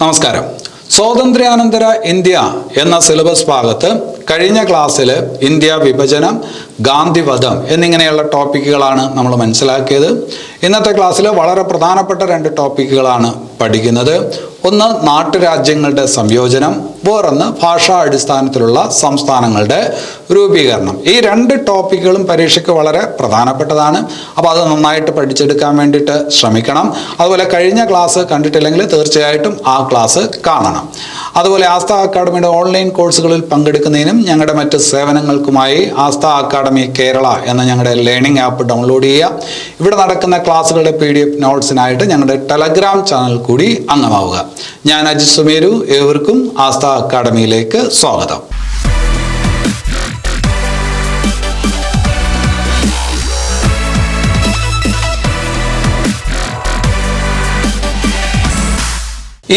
നമസ്കാരം. സ്വാതന്ത്ര്യാനന്തര ഇന്ത്യ എന്ന സിലബസ് ഭാഗത്ത് കഴിഞ്ഞ ക്ലാസ്സിൽ ഇന്ത്യ വിഭജനം, ഗാന്ധിവധം എന്നിങ്ങനെയുള്ള ടോപ്പിക്കുകളാണ് നമ്മൾ മനസ്സിലാക്കിയത്. ഇന്നത്തെ ക്ലാസ്സിൽ വളരെ പ്രധാനപ്പെട്ട രണ്ട് ടോപ്പിക്കുകളാണ് പഠിക്കുന്നത്. ഒന്ന് നാട്ടുരാജ്യങ്ങളുടെ സംയോജനം, വേറൊന്ന് ഭാഷാ അടിസ്ഥാനത്തിലുള്ള സംസ്ഥാനങ്ങളുടെ രൂപീകരണം. ഈ രണ്ട് ടോപ്പിക്കുകളും പരീക്ഷയ്ക്ക് വളരെ പ്രധാനപ്പെട്ടതാണ്. അപ്പോൾ അത് നന്നായിട്ട് പഠിച്ചെടുക്കാൻ വേണ്ടിയിട്ട് ശ്രമിക്കണം. അതുപോലെ കഴിഞ്ഞ ക്ലാസ് കണ്ടിട്ടില്ലെങ്കിൽ തീർച്ചയായിട്ടും ആ ക്ലാസ് കാണണം. അതുപോലെ ആസ്ഥ അക്കാഡമിയുടെ ഓൺലൈൻ കോഴ്സുകളിൽ പങ്കെടുക്കുന്നതിനും ഞങ്ങളുടെ മറ്റ് സേവനങ്ങൾക്കുമായി ആസ്ഥ അക്കാഡമി കേരള എന്ന ഞങ്ങളുടെ ലേണിംഗ് ആപ്പ് ഡൗൺലോഡ് ചെയ്യുക. ഇവിടെ നടക്കുന്ന ക്ലാസ്സുകളുടെ PDF നോട്ട്സിനായിട്ട് ഞങ്ങളുടെ ടെലഗ്രാം ചാനൽ കൂടി അംഗമാവുക. ഞാൻ അജിത് സുമേരു. ഏവർക്കും ആസ്ഥ അക്കാഡമിയിലേക്ക് സ്വാഗതം.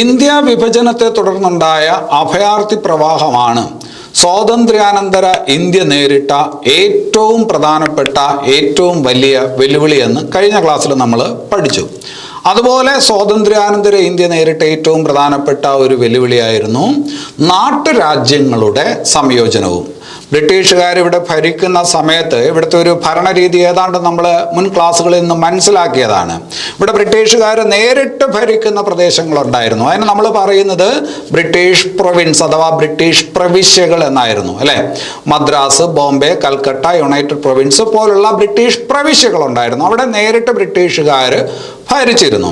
ഇന്ത്യ വിഭജനത്തെ തുടർന്നുണ്ടായ അഭയാർത്ഥി പ്രവാഹമാണ് സ്വാതന്ത്ര്യാനന്തര ഇന്ത്യ നേരിട്ട ഏറ്റവും പ്രധാനപ്പെട്ട ഏറ്റവും വലിയ വെല്ലുവിളിയെന്ന് കഴിഞ്ഞ ക്ലാസ്സിൽ നമ്മൾ പഠിച്ചു. അതുപോലെ സ്വാതന്ത്ര്യാനന്തര ഇന്ത്യ നേരിട്ട ഏറ്റവും പ്രധാനപ്പെട്ട ഒരു വെല്ലുവിളിയായിരുന്നു നാട്ടുരാജ്യങ്ങളുടെ സംയോജനവും. ബ്രിട്ടീഷുകാർ ഇവിടെ ഭരിക്കുന്ന സമയത്ത് ഇവിടുത്തെ ഒരു ഭരണരീതി ഏതാണ്ട് നമ്മൾ മുൻ ക്ലാസ്സുകളിൽ നിന്ന് മനസ്സിലാക്കിയതാണ്. ഇവിടെ ബ്രിട്ടീഷുകാർ നേരിട്ട് ഭരിക്കുന്ന പ്രദേശങ്ങളുണ്ടായിരുന്നു. അതിന് നമ്മൾ പറയുന്നത് ബ്രിട്ടീഷ് പ്രൊവിൻസ് അഥവാ ബ്രിട്ടീഷ് പ്രവിശ്യകൾ എന്നായിരുന്നു, അല്ലെ? മദ്രാസ്, ബോംബെ, കൽക്കട്ട, യുണൈറ്റഡ് പ്രൊവിൻസ് പോലുള്ള ബ്രിട്ടീഷ് പ്രവിശ്യകൾ ഉണ്ടായിരുന്നു. അവിടെ നേരിട്ട് ബ്രിട്ടീഷുകാർ ഭരിച്ചിരുന്നു.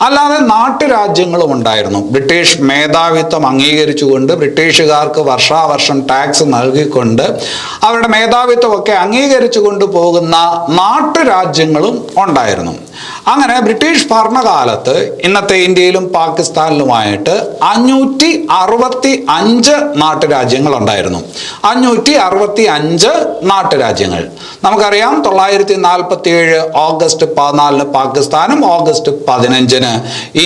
അല്ലാതെ നാട്ടുരാജ്യങ്ങളും ഉണ്ടായിരുന്നു. ബ്രിട്ടീഷ് മേധാവിത്വം അംഗീകരിച്ചുകൊണ്ട് ബ്രിട്ടീഷുകാർക്ക് വർഷാവർഷം ടാക്സ് നൽകിക്കൊണ്ട് അവരുടെ മേധാവിത്വമൊക്കെ അംഗീകരിച്ചു കൊണ്ടുപോകുന്ന നാട്ടുരാജ്യങ്ങളും ഉണ്ടായിരുന്നു. അങ്ങനെ ബ്രിട്ടീഷ് ഭരണകാലത്ത് ഇന്നത്തെ ഇന്ത്യയിലും പാകിസ്ഥാനിലുമായിട്ട് 565 നാട്ടുരാജ്യങ്ങൾ ഉണ്ടായിരുന്നു. 565 നാട്ടുരാജ്യങ്ങൾ. നമുക്കറിയാം 947 ഓഗസ്റ്റ് 14 പാകിസ്ഥാനും ഓഗസ്റ്റ് 15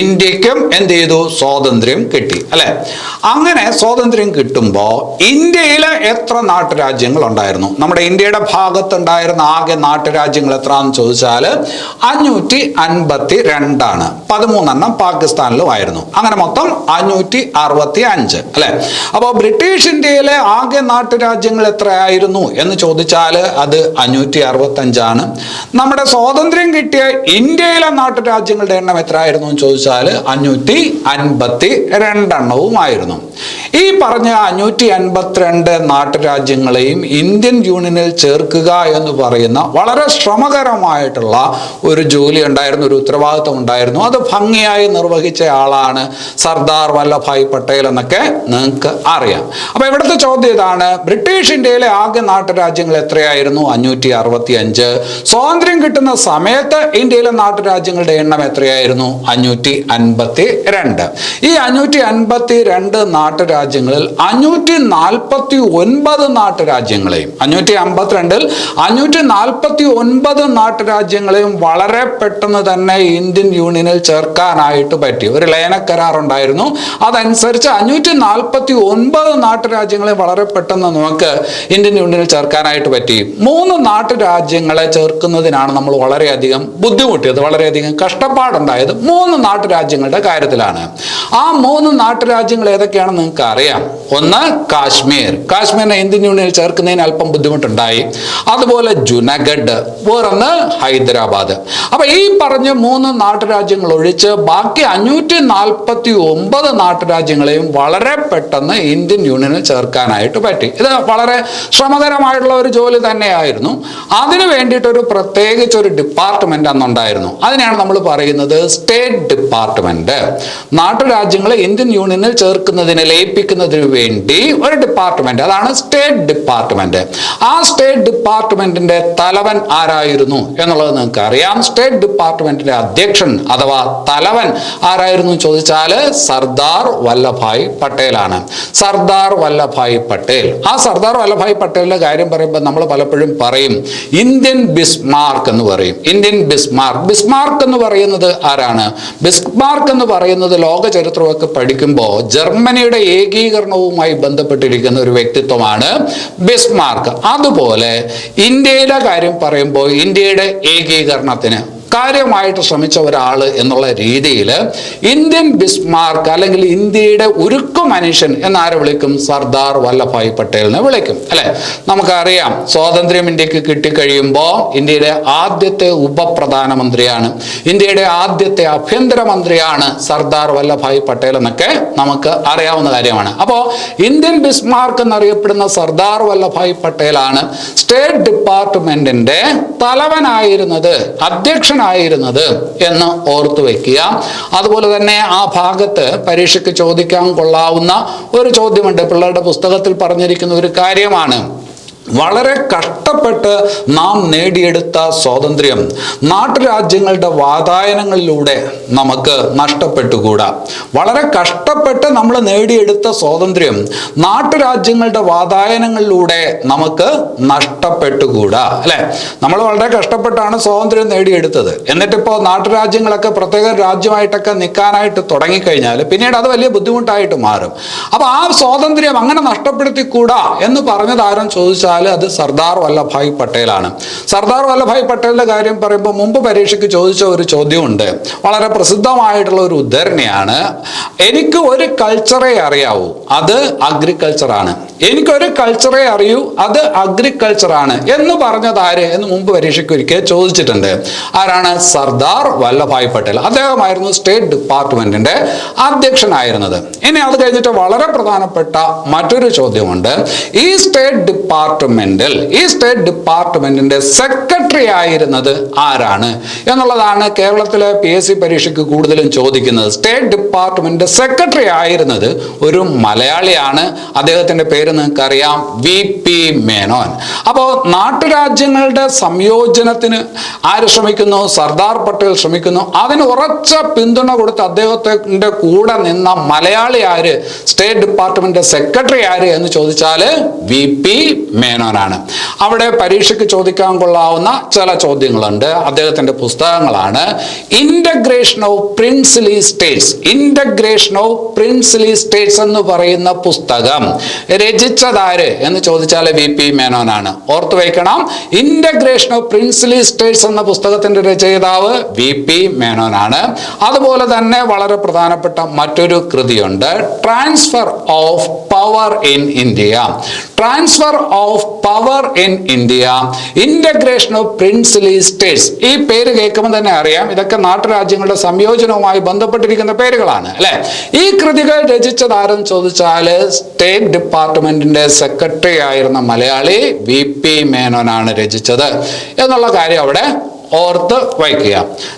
ഇന്ത്യക്കും എന്ത് ചെയ്തു? സ്വാതന്ത്ര്യം കിട്ടി, അല്ലെ? അങ്ങനെ സ്വാതന്ത്ര്യം കിട്ടുമ്പോൾ ഇന്ത്യയിലെ എത്ര നാട്ടുരാജ്യങ്ങൾ ഉണ്ടായിരുന്നു? നമ്മുടെ ഇന്ത്യയുടെ ഭാഗത്തുണ്ടായിരുന്ന ആകെ നാട്ടുരാജ്യങ്ങൾ എത്രയാണെന്ന് ചോദിച്ചാൽ 552 ആണ്. 13 പാകിസ്ഥാനിലും ആയിരുന്നു. അങ്ങനെ മൊത്തം 565, അല്ലെ? അപ്പോൾ ബ്രിട്ടീഷ് ഇന്ത്യയിലെ ആകെ നാട്ടുരാജ്യങ്ങൾ എത്രയായിരുന്നു എന്ന് ചോദിച്ചാൽ അത് 565 ആണ്. നമ്മുടെ സ്വാതന്ത്ര്യം കിട്ടിയ ഇന്ത്യയിലെ നാട്ടുരാജ്യങ്ങളുടെ എണ്ണം എത്രയായിരുന്നു എന്ന് ചോദിച്ചാൽ 552 ആയിരുന്നു. ഈ പറഞ്ഞ 552 നാട്ടുരാജ്യങ്ങളെയും ഇന്ത്യൻ യൂണിയനിൽ ചേർക്കുക എന്ന് പറയുന്ന വളരെ ശ്രമകരമായിട്ടുള്ള ഒരു ജോലി ഉണ്ടായിരുന്നു, ഒരു ഉത്തരവാദിത്വം ഉണ്ടായിരുന്നു. അത് ഭംഗിയായി നിർവഹിച്ച ആളാണ് സർദാർ വല്ലഭായ് പട്ടേൽ എന്നൊക്കെ നിങ്ങൾക്ക് അറിയാം. അപ്പൊ ഇവിടുത്തെ ചോദ്യം ഇതാണ്: ബ്രിട്ടീഷ് ഇന്ത്യയിലെ ആകെ നാട്ടുരാജ്യങ്ങൾ എത്രയായിരുന്നു? 565. സ്വാതന്ത്ര്യം കിട്ടുന്ന സമയത്ത് ഇന്ത്യയിലെ നാട്ടുരാജ്യങ്ങളുടെ എണ്ണം എത്രയായിരുന്നു? 552. ഈ 552 നാട്ടുരാജ്യങ്ങളിൽ 549 നാട്ടുരാജ്യങ്ങളെയും 552ൽ 549 നാട്ടുരാജ്യങ്ങളെയും വളരെ പെട്ടെന്ന് തന്നെ ഇന്ത്യൻ യൂണിയനിൽ ചേർക്കാനായിട്ട് പറ്റി. ഒരു ലയന കരാർ ഉണ്ടായിരുന്നു. അതനുസരിച്ച് 549 നാട്ടുരാജ്യങ്ങളെ വളരെ പെട്ടെന്ന് നമുക്ക് ഇന്ത്യൻ യൂണിയനിൽ ചേർക്കാനായിട്ട് പറ്റി. 3 നാട്ടുരാജ്യങ്ങളെ ചേർക്കുന്നതിനാണ് നമ്മൾ വളരെയധികം ബുദ്ധിമുട്ടിയത്, വളരെയധികം കഷ്ടപ്പാടുണ്ടായത് 3 നാട്ടുരാജ്യങ്ങളുടെ കാര്യത്തിലാണ്. ആ 3 നാട്ടുരാജ്യങ്ങൾ ഏതൊക്കെയാണെന്ന് നിങ്ങൾക്ക് അറിയാം. ഒന്ന് കാശ്മീർ. കാശ്മീരിനെ ഇന്ത്യൻ യൂണിയനിൽ ചേർക്കുന്നതിന് അല്പം ബുദ്ധിമുട്ടുണ്ടായി. അതുപോലെ ജുനഗഡ്, വേറൊന്ന് ഹൈദരാബാദ്. അപ്പൊ ഈ പറഞ്ഞ 3 നാട്ടുരാജ്യങ്ങൾ ഒഴിച്ച് ബാക്കി 549 നാട്ടുരാജ്യങ്ങളെയും വളരെ പെട്ടെന്ന് ഇന്ത്യൻ യൂണിയനിൽ ചേർക്കാനായിട്ട് പറ്റി. ഇത് വളരെ ശ്രമകരമായിട്ടുള്ള ഒരു ജോലി തന്നെയായിരുന്നു. അതിനു വേണ്ടിയിട്ടൊരു പ്രത്യേകിച്ച് ഒരു ഡിപ്പാർട്ട്മെന്റ് അന്നുണ്ടായിരുന്നു. അതിനെയാണ് നമ്മൾ പറയുന്നത് സ്റ്റേറ്റ് ഡിപ്പാർട്ട്മെന്റ്. നാട്ടുരാജ്യങ്ങളെ ഇന്ത്യൻ യൂണിയനിൽ ചേർക്കുന്നതിന് ലയിപ്പിക്കുന്നതിന് വേണ്ടി ഒരു ഡിപ്പാർട്ട്മെന്റ്, അതാണ് സ്റ്റേറ്റ് ഡിപ്പാർട്ട്മെന്റ്. ആ സ്റ്റേറ്റ് ഡിപ്പാർട്ട്മെന്റിന്റെ തലവൻ ആരായിരുന്നു എന്നുള്ളത് നിങ്ങൾക്ക് അറിയാം. സ്റ്റേറ്റ് ഡിപ്പാർട്ട്മെന്റിന്റെ അധ്യക്ഷൻ അഥവാ തലവൻ ആരായിരുന്നു ചോദിച്ചാൽ സർദാർ വല്ലഭായ് പട്ടേലാണ്. സർദാർ വല്ലഭായ് പട്ടേൽ. ആ സർദാർ വല്ലഭായ് പട്ടേലിന്റെ കാര്യം പറയുമ്പോൾ നമ്മൾ പലപ്പോഴും പറയും ഇന്ത്യൻ ബിസ്മാർക്ക് എന്ന് പറയും. Indian Bismarck. ബിസ്മാർക്ക് എന്ന് പറയുന്നത് ആരാണ്? ബിസ്മാർക്ക് എന്ന് പറയുന്നത് ലോക ചരിത്രമൊക്കെ പഠിക്കുമ്പോൾ ജർമ്മനിയുടെ ഏകീകരണവുമായി ബന്ധപ്പെട്ടിരിക്കുന്ന ഒരു വ്യക്തിത്വമാണ് ബിസ്മാർക്ക്. അതുപോലെ ഇന്ത്യയുടെ കാര്യം പറയുമ്പോൾ ഇന്ത്യയുടെ ഏകീകരണത്തിന് കാര്യമായിട്ട് ശ്രമിച്ച ഒരാൾ എന്നുള്ള രീതിയിൽ ഇന്ത്യൻ ബിസ്മാർക്ക് അല്ലെങ്കിൽ ഇന്ത്യയുടെ ഉരുക്കു മനുഷ്യൻ എന്നാരെ വിളിക്കും? സർദാർ വല്ലഭായ് പട്ടേലിനെ വിളിക്കും, അല്ലെ? നമുക്കറിയാം, സ്വാതന്ത്ര്യം ഇന്ത്യക്ക് കിട്ടിക്കഴിയുമ്പോൾ ഇന്ത്യയുടെ ആദ്യത്തെ ഉപപ്രധാനമന്ത്രിയാണ്, ഇന്ത്യയുടെ ആദ്യത്തെ ആഭ്യന്തരമന്ത്രിയാണ് സർദാർ വല്ലഭായ് പട്ടേൽ എന്നൊക്കെ നമുക്ക് അറിയാവുന്ന കാര്യമാണ്. അപ്പോൾ ഇന്ത്യൻ ബിസ്മാർക്ക് എന്നറിയപ്പെടുന്ന സർദാർ വല്ലഭായ് പട്ടേലാണ് സ്റ്റേറ്റ് ഡിപ്പാർട്ട്മെന്റിന്റെ തലവനായിരുന്നത്, അധ്യക്ഷനായിരുന്നത് എന്ന് ഓർത്തു വെക്കുക. അതുപോലെ തന്നെ ആ ഭാഗത്ത് പരീക്ഷയ്ക്ക് ചോദിക്കാൻ കൊള്ളാവുന്ന ഒരു ചോദ്യമുണ്ട്, പിള്ളേരുടെ പുസ്തകത്തിൽ പറഞ്ഞിരിക്കുന്ന ഒരു കാര്യമാണ്. വളരെ കഷ്ടപ്പെട്ട് നാം നേടിയെടുത്ത സ്വാതന്ത്ര്യം നാട്ടുരാജ്യങ്ങളുടെ വാതായനങ്ങളിലൂടെ നമുക്ക് നഷ്ടപ്പെട്ടുകൂടാ. വളരെ കഷ്ടപ്പെട്ട് നമ്മൾ നേടിയെടുത്ത സ്വാതന്ത്ര്യം നാട്ടുരാജ്യങ്ങളുടെ വാതായനങ്ങളിലൂടെ നമുക്ക് നഷ്ടപ്പെട്ടുകൂടാ, അല്ലെ? നമ്മൾ വളരെ കഷ്ടപ്പെട്ടാണ് സ്വാതന്ത്ര്യം നേടിയെടുത്തത്. എന്നിട്ടിപ്പോൾ നാട്ടുരാജ്യങ്ങളൊക്കെ പ്രത്യേക രാജ്യമായിട്ടൊക്കെ നിൽക്കാനായിട്ട് തുടങ്ങിക്കഴിഞ്ഞാൽ പിന്നീട് അത് വലിയ ബുദ്ധിമുട്ടായിട്ട് മാറും. അപ്പൊ ആ സ്വാതന്ത്ര്യം അങ്ങനെ നഷ്ടപ്പെടുത്തിക്കൂടാ എന്ന് പറഞ്ഞതാരും ചോദിച്ചാൽ അത് സർദാർ വല്ലഭായ് പട്ടേലാണ്. സർദാർ വല്ലഭായ് പട്ടേലിന്റെ കാര്യം പറയുമ്പോൾ മുമ്പ് പരീക്ഷയ്ക്ക് ചോദിച്ച ഒരു ചോദ്യമുണ്ട്, വളരെ പ്രസിദ്ധമായിട്ടുള്ള ഒരു ഉദ്ധരണിയാണ്. എനിക്ക് ഒരു കൾച്ചറെ അറിയാവൂ, അത് അഗ്രികൾച്ചറാണ്. എനിക്കൊരു കൾച്ചറെ അറിയൂ, അത് അഗ്രികൾച്ചറാണ് എന്ന് പറഞ്ഞത് ആര് എന്ന് മുമ്പ് പരീക്ഷയ്ക്ക് ഒരിക്കൽ ചോദിച്ചിട്ടുണ്ട്. ആരാണ്? സർദാർ വല്ലഭായ് പട്ടേൽ. അദ്ദേഹമായിരുന്നു സ്റ്റേറ്റ് ഡിപ്പാർട്ട്മെന്റിന്റെ അധ്യക്ഷനായിരുന്നത്. ഇനി അത് കഴിഞ്ഞിട്ട് വളരെ പ്രധാനപ്പെട്ട മറ്റൊരു ചോദ്യമുണ്ട്. ഈ സ്റ്റേറ്റ് ഡിപ്പാർട്ട്മെന്റിന്റെ സെക്രട്ടറി ആയിരുന്നത് ആരാണ് എന്നുള്ളതാണ് കേരളത്തിലെ PSC പരീക്ഷയ്ക്ക് കൂടുതലും ചോദിക്കുന്നത്. സ്റ്റേറ്റ് ഡിപ്പാർട്ട്മെന്റ് സെക്രട്ടറി ആയിരുന്നത് ഒരു മലയാളിയാണ്. അദ്ദേഹത്തിന്റെ പേര് നിങ്ങൾക്കറിയാം, VP മേനോൻ. അപ്പോൾ നാട്ടുരാജ്യങ്ങളുടെ സംയോജനത്തിന് ആര് ശ്രമിക്കുന്നു? സർദാർ പട്ടേൽ ശ്രമിക്കുന്നു. അതിന് ഉറച്ച പിന്തുണ കൊടുത്ത് അദ്ദേഹത്തിന്റെ കൂടെ നിന്ന മലയാളി ആര്? സ്റ്റേറ്റ് ഡിപ്പാർട്ട്മെന്റ് സെക്രട്ടറി ആര് എന്ന് ചോദിച്ചാൽ VP മേനോനാണ്. അവിടെ പരീക്ഷയ്ക്ക് ചോദിക്കാൻ കൊള്ളാവുന്ന ചില ചോദ്യങ്ങളുണ്ട്. അദ്ദേഹത്തിന്റെ പുസ്തകങ്ങളാണ് integration of princely States. Integration of princely States എന്ന് പറയുന്ന പുസ്തകം രചിച്ചതാര് എന്ന് ചോദിച്ചാൽ VP മേനോനാണ്. ഓർത്തു വയ്ക്കണം, ഇന്റഗ്രേഷൻ ഓഫ് പ്രിൻസ്ലി സ്റ്റേറ്റ്സ് എന്ന പുസ്തകത്തിന്റെ രചയിതാവ് VP മേനോനാണ്. അതുപോലെ തന്നെ വളരെ പ്രധാനപ്പെട്ട മറ്റൊരു കൃതിയുണ്ട്, transfer of power in India. Transfer of power in India, integration of princely states. ഈ പേര് കേൾക്കുമ്പോൾ തന്നെ അറിയാം ഇതൊക്കെ നാട്ടുരാജ്യങ്ങളുടെ സംയോജനവുമായി ബന്ധപ്പെട്ടിരിക്കുന്ന പേരുകളാണ്, അല്ലെ? ഈ കൃതികൾ രചിച്ചത് ആരെന്ന് ചോദിച്ചാൽ സ്റ്റേറ്റ് ഡിപ്പാർട്ട്മെന്റിന്റെ സെക്രട്ടറി ആയിരുന്ന മലയാളി VP മേനോനാണ് രചിച്ചത് എന്നുള്ള കാര്യം അവിടെ ഓർത്ത് വയ്ക്കുക.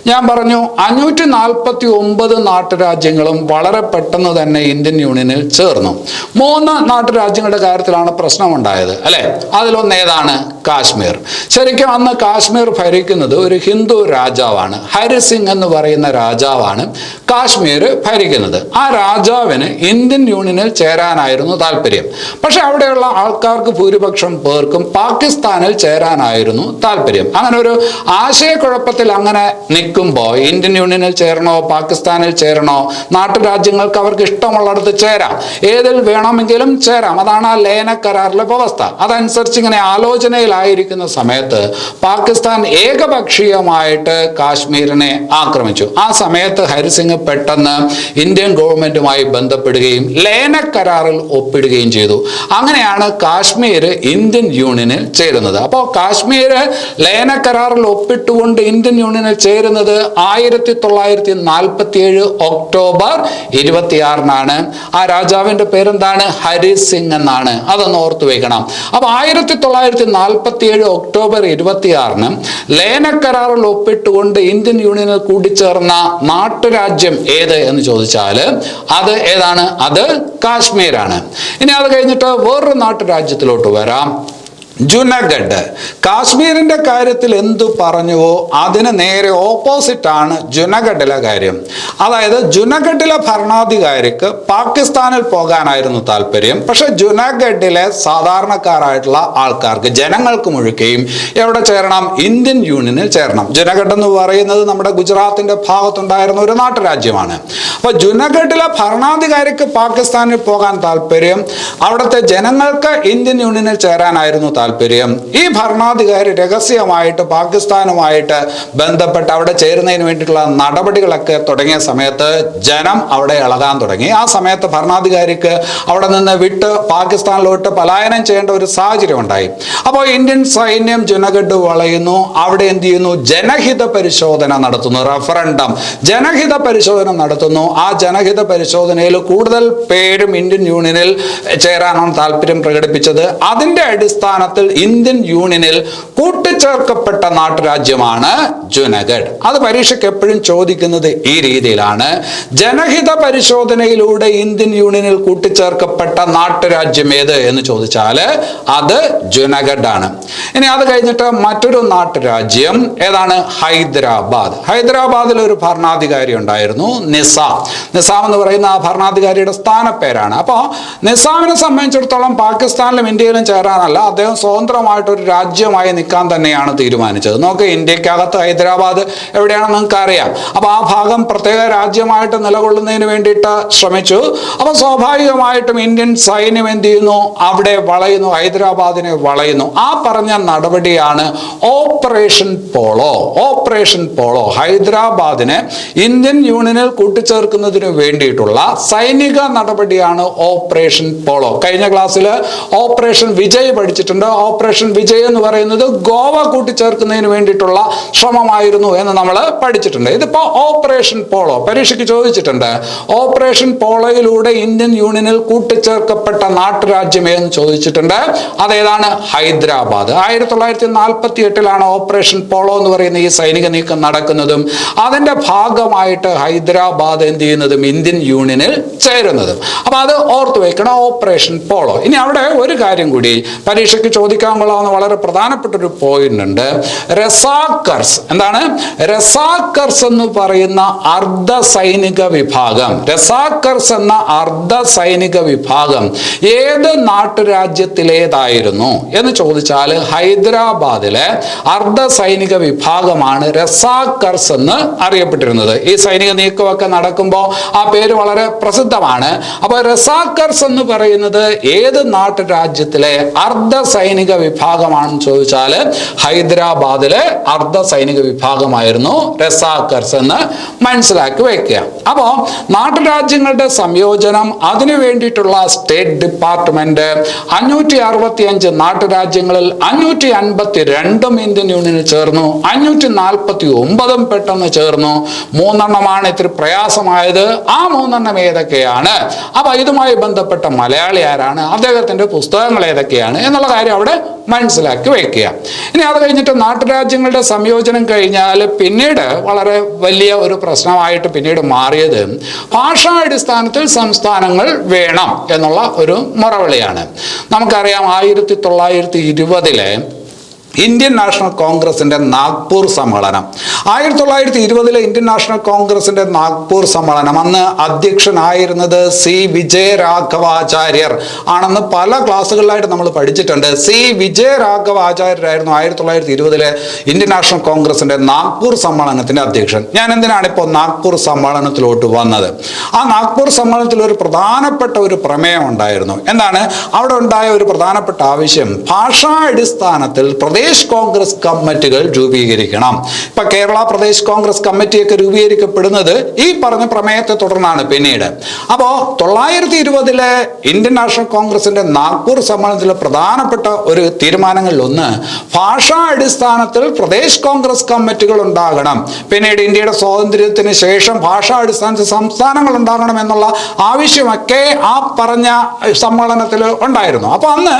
ഞാൻ പറഞ്ഞു 549 നാട്ടുരാജ്യങ്ങളും വളരെ പെട്ടെന്ന് തന്നെ ഇന്ത്യൻ യൂണിയനിൽ ചേർന്നു. 3 നാട്ടുരാജ്യങ്ങളുടെ കാര്യത്തിലാണ് പ്രശ്നമുണ്ടായത്, അല്ലെ? അതിലൊന്ന് ഏതാണ്? കാശ്മീർ. ശരിക്കും അന്ന് കാശ്മീർ ഭരിക്കുന്നത് ഒരു ഹിന്ദു രാജാവാണ്. ഹരിസിംഗ് എന്ന് പറയുന്ന രാജാവാണ് കാശ്മീർ ഭരിക്കുന്നത്. ആ രാജാവിന് ഇന്ത്യൻ യൂണിയനിൽ ചേരാനായിരുന്നു താല്പര്യം. പക്ഷെ അവിടെയുള്ള ആൾക്കാർക്ക് ഭൂരിപക്ഷം പേർക്കും പാകിസ്ഥാനിൽ ചേരാനായിരുന്നു താല്പര്യം. അങ്ങനെ ഒരു ആശയക്കുഴപ്പത്തിൽ അങ്ങനെ നിൽക്കുമ്പോൾ ഇന്ത്യൻ യൂണിയനിൽ ചേരണോ പാകിസ്ഥാനിൽ ചേരണോ, നാട്ടുരാജ്യങ്ങൾക്ക് അവർക്ക് ഇഷ്ടമുള്ളിടത്ത് ചേരാം, ഏതിൽ വേണമെങ്കിലും ചേരാം. അതാണ് ആ ലയന കരാറിലെ വ്യവസ്ഥ. അതനുസരിച്ച് ഇങ്ങനെ ആലോചനയിലായിരിക്കുന്ന സമയത്ത് പാകിസ്ഥാൻ ഏകപക്ഷീയമായിട്ട് കാശ്മീരിനെ ആക്രമിച്ചു. ആ സമയത്ത് ഹരിസിംഗ് പെട്ടെന്ന് ഇന്ത്യൻ ഗവൺമെന്റുമായി ബന്ധപ്പെടുകയും ലയന കരാറിൽ ഒപ്പിടുകയും ചെയ്തു. അങ്ങനെയാണ് കാശ്മീർ ഇന്ത്യൻ യൂണിയനിൽ ചേരുന്നത്. അപ്പോൾ കാശ്മീർ ലയന കരാറിൽ ഒപ്പിട്ടുകൊണ്ട് ഇന്ത്യൻ യൂണിയനിൽ ചേരുന്നത് 1947 ഒക്ടോബർ 26 ആ രാജാവിന്റെ പേരെന്താണ്? ഹരിസിംഗ് എന്നാണ്. അതൊന്ന് ഓർത്തു വെക്കണം. അപ്പൊ 1947 ഒക്ടോബർ 26 ലയന കരാറിൽ ഒപ്പിട്ടുകൊണ്ട് ഇന്ത്യൻ യൂണിയനിൽ കൂടിച്ചേർന്ന നാട്ടുരാജ്യം ഏത് എന്ന് ചോദിച്ചാൽ അത് ഏതാണ്? അത് കാശ്മീരാണ്. ഇനി അത് കഴിഞ്ഞിട്ട് വേറൊരു നാട്ടുരാജ്യത്തിലോട്ട് വരാം, ജുനഗഡ്. കാശ്മീരിന്റെ കാര്യത്തിൽ എന്തു പറഞ്ഞുവോ അതിന് നേരെ ഓപ്പോസിറ്റ് ആണ് ജുനഗഡിലെ കാര്യം. അതായത് ജുനഗഡിലെ ഭരണാധികാരിക്ക് പാകിസ്ഥാനിൽ പോകാനായിരുന്നു താല്പര്യം. പക്ഷെ ജുനഗഡിലെ സാധാരണക്കാരായിട്ടുള്ള ആൾക്കാർക്ക്, ജനങ്ങൾക്ക് മുഴുക്കുകയും എവിടെ ചേരണം? ഇന്ത്യൻ യൂണിയനിൽ ചേരണം. ജുനഗഡ് എന്ന് പറയുന്നത് നമ്മുടെ ഗുജറാത്തിന്റെ ഭാഗത്തുണ്ടായിരുന്ന ഒരു നാട്ടുരാജ്യമാണ്. അപ്പൊ ജുനഗഡിലെ ഭരണാധികാരിക്ക് പാകിസ്ഥാനിൽ പോകാൻ താല്പര്യം, അവിടുത്തെ ജനങ്ങൾക്ക് ഇന്ത്യൻ യൂണിയനിൽ ചേരാനായിരുന്നു താല്പര്യം. താല്പര്യം. ഈ ഭരണാധികാരി രഹസ്യമായിട്ട് പാകിസ്ഥാനുമായിട്ട് ബന്ധപ്പെട്ട് അവിടെ ചേരുന്നതിന് വേണ്ടിയിട്ടുള്ള നടപടികളൊക്കെ തുടങ്ങിയ സമയത്ത് ജനം അവിടെ ഇളകാൻ തുടങ്ങി. ആ സമയത്ത് ഭരണാധികാരിക്ക് അവിടെ നിന്ന് വിട്ട് പാകിസ്ഥാനിലോട്ട് പലായനം ചെയ്യേണ്ട ഒരു സാഹചര്യം ഉണ്ടായി. അപ്പോൾ ഇന്ത്യൻ സൈന്യം ജുനഗഡ് വളയുന്നു. അവിടെ എന്ത് ചെയ്യുന്നു? ജനഹിത പരിശോധന നടത്തുന്നു. റഫറൻഡം ജനഹിത പരിശോധന നടത്തുന്നു. ആ ജനഹിത പരിശോധനയിൽ കൂടുതൽ പേരും ഇന്ത്യൻ യൂണിയനിൽ ചേരാനാണ് താല്പര്യം പ്രകടിപ്പിച്ചത്. അതിന്റെ അടിസ്ഥാനത്തിൽ ഇന്ത്യൻ യൂണിയനിൽ കൂട്ടിച്ചേർക്കപ്പെട്ട നാട്ടുരാജ്യമാണ് ജുനഗഡ്. അത് പരീക്ഷയ്ക്ക് എപ്പോഴും ചോദിക്കുന്നത് ഈ രീതിയിലാണ്. ജനഹിത പരിശോധനയിലൂടെ ഇന്ത്യൻ യൂണിയനിൽ കൂട്ടിച്ചേർക്കപ്പെട്ട നാട്ടുരാജ്യം ഏത് എന്ന് ചോദിച്ചാൽ അത് ജുനഗഡ് ആണ്. ഇനി അത് കഴിഞ്ഞിട്ട് മറ്റൊരു നാട്ടുരാജ്യം ഏതാണ്? ഹൈദരാബാദ്. ഹൈദരാബാദിൽ ഒരു ഭരണാധികാരി ഉണ്ടായിരുന്നു, നിസാം. നിസാം എന്ന് പറയുന്ന ആ ഭരണാധികാരിയുടെ സ്ഥാനപ്പേരാണ്. അപ്പോൾ നിസാമിനെ സംബന്ധിച്ചിടത്തോളം പാകിസ്ഥാനിലും ഇന്ത്യയിലും ചേരാനല്ല, അദ്ദേഹം സ്വതന്ത്രമായിട്ടൊരു രാജ്യമായി നിൽക്കാൻ തന്നെയാണ് തീരുമാനിച്ചത്. നോക്ക്, ഇന്ത്യക്കകത്ത് ഹൈദരാബാദ് എവിടെയാണെന്ന് നിങ്ങൾക്ക് അറിയാം. അപ്പോൾ ആ ഭാഗം പ്രത്യേക രാജ്യമായിട്ട് നിലകൊള്ളുന്നതിന് വേണ്ടിയിട്ട് ശ്രമിച്ചു. അപ്പോൾ സ്വാഭാവികമായിട്ടും ഇന്ത്യൻ സൈന്യം എന്ത് ചെയ്യുന്നു? അവിടെ വളയുന്നു, ഹൈദരാബാദിനെ വളയുന്നു. ആ പറഞ്ഞ നടപടിയാണ് ഓപ്പറേഷൻ പോളോ. ഓപ്പറേഷൻ പോളോ ഹൈദരാബാദിനെ ഇന്ത്യൻ യൂണിയനിൽ കൂട്ടിച്ചേർക്കുന്നതിന് വേണ്ടിയിട്ടുള്ള സൈനിക നടപടിയാണ് ഓപ്പറേഷൻ പോളോ. കഴിഞ്ഞ ക്ലാസ്സിൽ ഓപ്പറേഷൻ വിജയ് പഠിച്ചിട്ടുണ്ട്. ഓപ്പറേഷൻ വിജയ് എന്ന് പറയുന്നത് ഗോവ കൂട്ടിച്ചേർക്കുന്നതിന് വേണ്ടിയിട്ടുള്ള ശ്രമമായിരുന്നു എന്ന് നമ്മൾ പഠിച്ചിട്ടുണ്ട്. ഇതിപ്പോ ഓപ്പറേഷൻ പോളോ പരീക്ഷയ്ക്ക് ചോദിച്ചിട്ടുണ്ട്. ഓപ്പറേഷൻ പോളോയിലൂടെ ഇന്ത്യൻ യൂണിയനിൽ കൂട്ടിച്ചേർക്കപ്പെട്ട നാട്ടുരാജ്യം എന്ന് ചോദിച്ചിട്ടുണ്ട്. അതേതാണ്? ഹൈദരാബാദ്. 1948 ഓപ്പറേഷൻ പോളോ എന്ന് പറയുന്ന ഈ സൈനിക നീക്കം നടക്കുന്നതും അതിന്റെ ഭാഗമായിട്ട് ഹൈദരാബാദ് എന്ത് ചെയ്യുന്നതും ഇന്ത്യൻ യൂണിയനിൽ ചേരുന്നതും. അപ്പൊ അത് ഓർത്തു വെക്കണം, ഓപ്പറേഷൻ പോളോ. ഇനി അവിടെ ഒരു കാര്യം കൂടി പരീക്ഷയ്ക്ക് ചോദിക്കാൻ കൊള്ളാവുന്ന വളരെ പ്രധാനപ്പെട്ട ഒരു പോയിന്റ് ഉണ്ട്. റസാക്കർസ്. എന്താണ്? റസാക്കർസ് എന്ന് പറയുന്ന അർദ്ധ സൈനിക വിഭാഗം. റസാക്കർസ് എന്ന അർദ്ധ സൈനിക വിഭാഗം ഏത് നാട്ടുരാജ്യത്തിലേതായിരുന്നു എന്ന് ചോദിച്ചാൽ ഹൈദരാബാദിലെ അർദ്ധ സൈനിക വിഭാഗമാണ് റസാക്കർസ് എന്ന് അറിയപ്പെട്ടിരുന്നത്. ഈ സൈനിക നീക്കമൊക്കെ നടക്കുമ്പോൾ ആ പേര് വളരെ പ്രസിദ്ധമാണ്. അപ്പോൾ റസാക്കർസ് എന്ന് പറയുന്നത് ഏത് നാട്ടുരാജ്യത്തിലെ അർദ്ധ സൈനിക വിഭാഗമാണെന്ന് ചോദിച്ചാൽ ഹൈദരാബാദിലെ അർദ്ധ സൈനിക വിഭാഗമായിരുന്നു റസാക്കർസ് എന്ന് മനസ്സിലാക്കി വെക്കുക. അപ്പോൾ നാട്ടുരാജ്യങ്ങളുടെ സംയോജനം, അതിനു വേണ്ടിയിട്ടുള്ള സ്റ്റേറ്റ് ഡിപ്പാർട്ട്മെന്റ് 565 നാട്ടുരാജ്യങ്ങളിൽ 552 ഇന്ത്യൻ യൂണിയനിൽ ചേർന്നു, 549 പെട്ടെന്ന് ചേർന്നു. 3 ഇത്തിരി പ്രയാസമായത്. ആ 3 ഏതൊക്കെയാണ്? അപ്പൊ ഇതുമായി ബന്ധപ്പെട്ട മലയാളി ആരാണ്, അദ്ദേഹത്തിന്റെ പുസ്തകങ്ങൾ ഏതൊക്കെയാണ് എന്നുള്ള കാര്യം അവിടെ മനസ്സിലാക്കി വെക്കുക. ഇനി അത് കഴിഞ്ഞിട്ട് നാട്ടുരാജ്യങ്ങളുടെ സംയോജനം കഴിഞ്ഞാൽ പിന്നീട് വളരെ വലിയ ഒരു പ്രശ്നമായിട്ട് പിന്നീട് മാറിയത് ഭാഷാടിസ്ഥാനത്തിൽ സംസ്ഥാനങ്ങൾ വേണം എന്നുള്ള ഒരു മുറവിളിയാണ്. നമുക്കറിയാം 1920 ഇന്ത്യൻ നാഷണൽ കോൺഗ്രസിന്റെ നാഗ്പൂർ സമ്മേളനം. 1920 ഇന്ത്യൻ നാഷണൽ കോൺഗ്രസിന്റെ നാഗ്പൂർ സമ്മേളനം, അന്ന് അധ്യക്ഷനായിരുന്നത് സി വിജയരാഘവാചാര്യർ ആണെന്ന് പല ക്ലാസ്സുകളിലായിട്ട് നമ്മൾ പഠിച്ചിട്ടുണ്ട്. സി വിജയരാഘവാചാര്യരായിരുന്നു 1920 ഇന്ത്യൻ നാഷണൽ കോൺഗ്രസിന്റെ നാഗ്പൂർ സമ്മേളനത്തിന്റെ അധ്യക്ഷൻ. ഞാൻ എന്തിനാണ് ഇപ്പോൾ നാഗ്പൂർ സമ്മേളനത്തിലോട്ട് വന്നത്? ആ നാഗ്പൂർ സമ്മേളനത്തിൽ ഒരു പ്രധാനപ്പെട്ട ഒരു പ്രമേയം ഉണ്ടായിരുന്നു. എന്താണ് അവിടെ ഉണ്ടായ ഒരു പ്രധാനപ്പെട്ട ആവശ്യം? ഭാഷാടിസ്ഥാനത്തിൽ പ്രദേശ് കോൺഗ്രസ് കമ്മിറ്റികൾ രൂപീകരിക്കണം. ഇപ്പൊ കേരള പ്രദേശ് കോൺഗ്രസ് കമ്മിറ്റിയൊക്കെ രൂപീകരിക്കപ്പെടുന്നത് ഈ പറഞ്ഞ പ്രമേയത്തെ തുടർന്നാണ് പിന്നീട്. അപ്പോ 1920 ഇന്ത്യൻ നാഷണൽ കോൺഗ്രസിന്റെ നാഗ്പൂർ സമ്മേളനത്തിലെ പ്രധാനപ്പെട്ട ഒരു തീരുമാനങ്ങളിൽ ഒന്ന് ഭാഷാ അടിസ്ഥാനത്തിൽ പ്രദേശ് കോൺഗ്രസ് കമ്മിറ്റികൾ ഉണ്ടാകണം. പിന്നീട് ഇന്ത്യയുടെ സ്വാതന്ത്ര്യത്തിന് ശേഷം ഭാഷാ അടിസ്ഥാനത്തിൽ സംസ്ഥാനങ്ങൾ ഉണ്ടാകണം എന്നുള്ള ആവശ്യമൊക്കെ ആ പറഞ്ഞ സമ്മേളനത്തിൽ ഉണ്ടായിരുന്നു. അപ്പൊ അന്ന്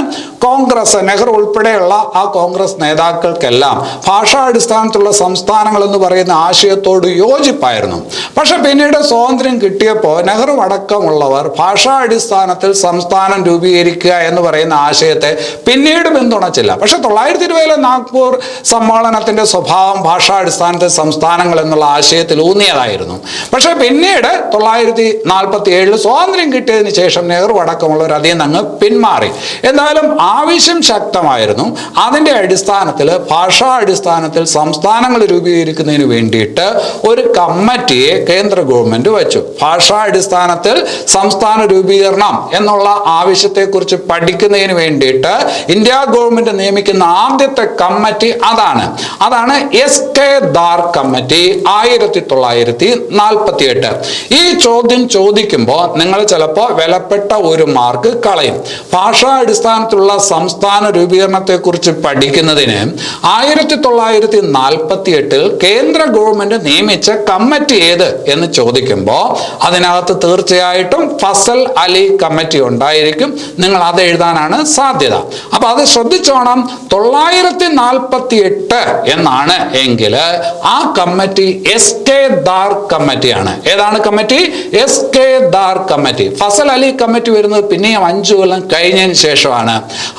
കോൺഗ്രസ്, നെഹ്റു ഉൾപ്പെടെയുള്ള ആ കോൺഗ്രസ് നേതാക്കൾക്കെല്ലാം ഭാഷാടിസ്ഥാനത്തിലുള്ള സംസ്ഥാനങ്ങൾ എന്ന് പറയുന്ന ആശയത്തോട് യോജിപ്പായിരുന്നു. പക്ഷെ പിന്നീട് സ്വാതന്ത്ര്യം കിട്ടിയപ്പോൾ നെഹ്റു അടക്കമുള്ളവർ ഭാഷാടിസ്ഥാനത്തിൽ സംസ്ഥാനം രൂപീകരിക്കുക എന്ന് പറയുന്ന ആശയത്തെ പിന്നീട് പിന്തുണച്ചില്ല. പക്ഷെ 1920 നാഗ്പൂർ സമ്മേളനത്തിന്റെ സ്വഭാവം ഭാഷാടിസ്ഥാനത്തിൽ സംസ്ഥാനങ്ങൾ എന്നുള്ള ആശയത്തിൽ ഊന്നിയതായിരുന്നു. പക്ഷെ പിന്നീട് 1947 സ്വാതന്ത്ര്യം കിട്ടിയതിന് ശേഷം നെഹ്റു അടക്കമുള്ളവർ അതിൽ നിന്ന് പിന്മാറി. എന്തായാലും ആവശ്യം ശക്തമായിരുന്നു. അതിന്റെ അടിസ്ഥാനത്തിൽ അടിസ്ഥാനത്തിൽ, ഭാഷാ അടിസ്ഥാനത്തിൽ സംസ്ഥാനങ്ങൾ രൂപീകരിക്കുന്നതിന് വേണ്ടിയിട്ട് ഒരു കമ്മിറ്റിയെ കേന്ദ്ര ഗവൺമെന്റ് വെച്ചു. ഭാഷാ അടിസ്ഥാനത്തിൽ സംസ്ഥാന രൂപീകരണം എന്നുള്ള ആവശ്യത്തെക്കുറിച്ച് പഠിക്കുന്നതിന് വേണ്ടിയിട്ട് ഇന്ത്യ ഗവൺമെന്റ് നിയമിക്കുന്ന ആദ്യത്തെ കമ്മിറ്റി അതാണ് എസ്.കെ. ദാർ കമ്മിറ്റി 1948. ഈ ചോദ്യം ചോദിക്കുമ്പോൾ നിങ്ങൾ ചിലപ്പോൾ വിലപ്പെട്ട ഒരു മാർക്ക് കളയും. ഭാഷാ അടിസ്ഥാനത്തിലുള്ള സംസ്ഥാന രൂപീകരണത്തെ കുറിച്ച് പഠിക്കുന്നതിന് 1948 കേന്ദ്ര ഗവൺമെന്റ് നിയമിച്ച കമ്മിറ്റി ഏത് എന്ന് ചോദിക്കുമ്പോൾ അതിനകത്ത് തീർച്ചയായിട്ടും ഫസൽ അലി കമ്മിറ്റി ഉണ്ടായിരിക്കും. നിങ്ങൾ അത് എഴുതാനാണ് സാധ്യത. അപ്പൊ അത് ശ്രദ്ധിച്ചോണം. 948 എന്നാണ് എങ്കിൽ ആ കമ്മിറ്റി എസ്.കെ. ദാർ കമ്മിറ്റിയാണ്. ഏതാണ് committee? S K. Dar committee. Fazal Ali committee വരുന്നത് പിന്നെയും 5 കൊല്ലം കഴിഞ്ഞതിന് ശേഷമാണ്.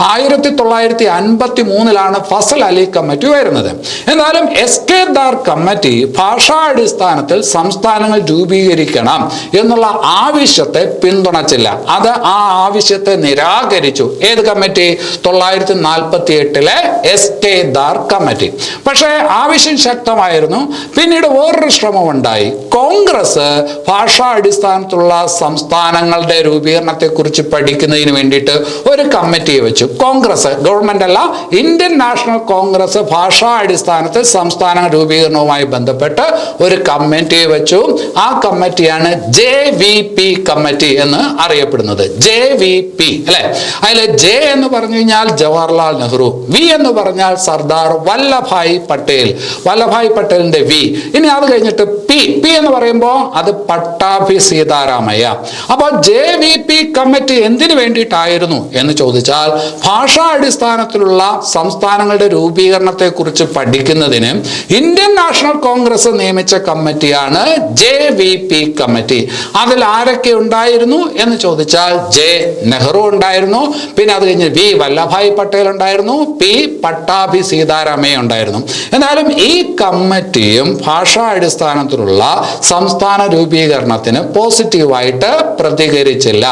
1953 ഫസൽ അലി കമ്മിറ്റി വരുന്നത്. എന്നാലും എസ്.കെ. ദാർ കമ്മിറ്റി ഭാഷാ അടിസ്ഥാനത്തിൽ സംസ്ഥാനങ്ങൾ രൂപീകരിക്കണം എന്നുള്ള ആവശ്യത്തെ പിന്തുണച്ചില്ല. അത് ആ ആവശ്യത്തെ നിരാകരിച്ചു. ഏത് കമ്മിറ്റി? 948 എസ്.കെ. ദാർ കമ്മിറ്റി. പക്ഷേ ആവശ്യം ശക്തമായിരുന്നു. പിന്നീട് വേറൊരു ശ്രമം ഉണ്ടായി. കോൺഗ്രസ് ഭാഷാ അടിസ്ഥാനത്തിലുള്ള സംസ്ഥാനങ്ങളുടെ രൂപീകരണത്തെ കുറിച്ച് പഠിക്കുന്നതിന് വേണ്ടിയിട്ട് ഒരു കമ്മിറ്റിയെ വെച്ചു. കോൺഗ്രസ്, ഗവൺമെന്റ് അല്ല, ഇന്ത്യൻ നാഷണൽ കോൺഗ്രസ് ഭാഷാ അടിസ്ഥാനത്തിൽ സംസ്ഥാന രൂപീകരണവുമായി ബന്ധപ്പെട്ട് ഒരു കമ്മിറ്റിയെ വെച്ചു. ആ കമ്മിറ്റിയാണ് JVP കമ്മിറ്റി എന്ന് അറിയപ്പെടുന്നത്. JVP അല്ലെ? അതിൽ ജെ എന്ന് പറഞ്ഞു കഴിഞ്ഞാൽ ജവഹർലാൽ നെഹ്റു, വി എന്ന് പറഞ്ഞാൽ സർദാർ വല്ലഭായ് പട്ടേൽ, വല്ലഭായ് പട്ടേലിന്റെ വി. ഇനി അത് കഴിഞ്ഞിട്ട് പി എന്ന് പറയുമ്പോൾ അത് പട്ടാഭി സീതാരാമയ്യ. അപ്പോൾ JVP കമ്മിറ്റി എന്തിനു വേണ്ടിയിട്ടായിരുന്നു എന്ന് ചോദിച്ചാൽ ഭാഷാ അടിസ്ഥാനത്തിലുള്ള സംസ്ഥാനങ്ങളുടെ രൂപീകരണത്തെ കുറിച്ച് പഠിക്കുന്നതിന് ഇന്ത്യൻ നാഷണൽ കോൺഗ്രസ് നിയമിച്ച കമ്മിറ്റിയാണ് JVP കമ്മിറ്റി. അതിൽ ആരൊക്കെ ഉണ്ടായിരുന്നു എന്ന് ചോദിച്ചാൽ ജെ നെഹ്റു ഉണ്ടായിരുന്നു, പിന്നെ അത് കഴിഞ്ഞ് വി വല്ലഭായ് പട്ടേൽ ഉണ്ടായിരുന്നു, പി പട്ടാഭി സീതാരാമയ്യ ഉണ്ടായിരുന്നു. എന്നാലും ഈ കമ്മിറ്റിയും ഭാഷാ അടിസ്ഥാനത്തിലുള്ള സംസ്ഥാന രൂപീകരണത്തിന് പോസിറ്റീവായിട്ട് പ്രതികരിച്ചില്ല.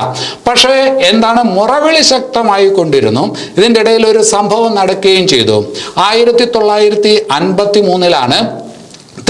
പക്ഷേ എന്താണ്, മുറവിളി ശക്തമായി കൊണ്ടിരുന്നു. ഇതിൻ്റെ ഇടയിൽ ഒരു സംഭവം നടക്കുകയും ചെയ്തു. 1953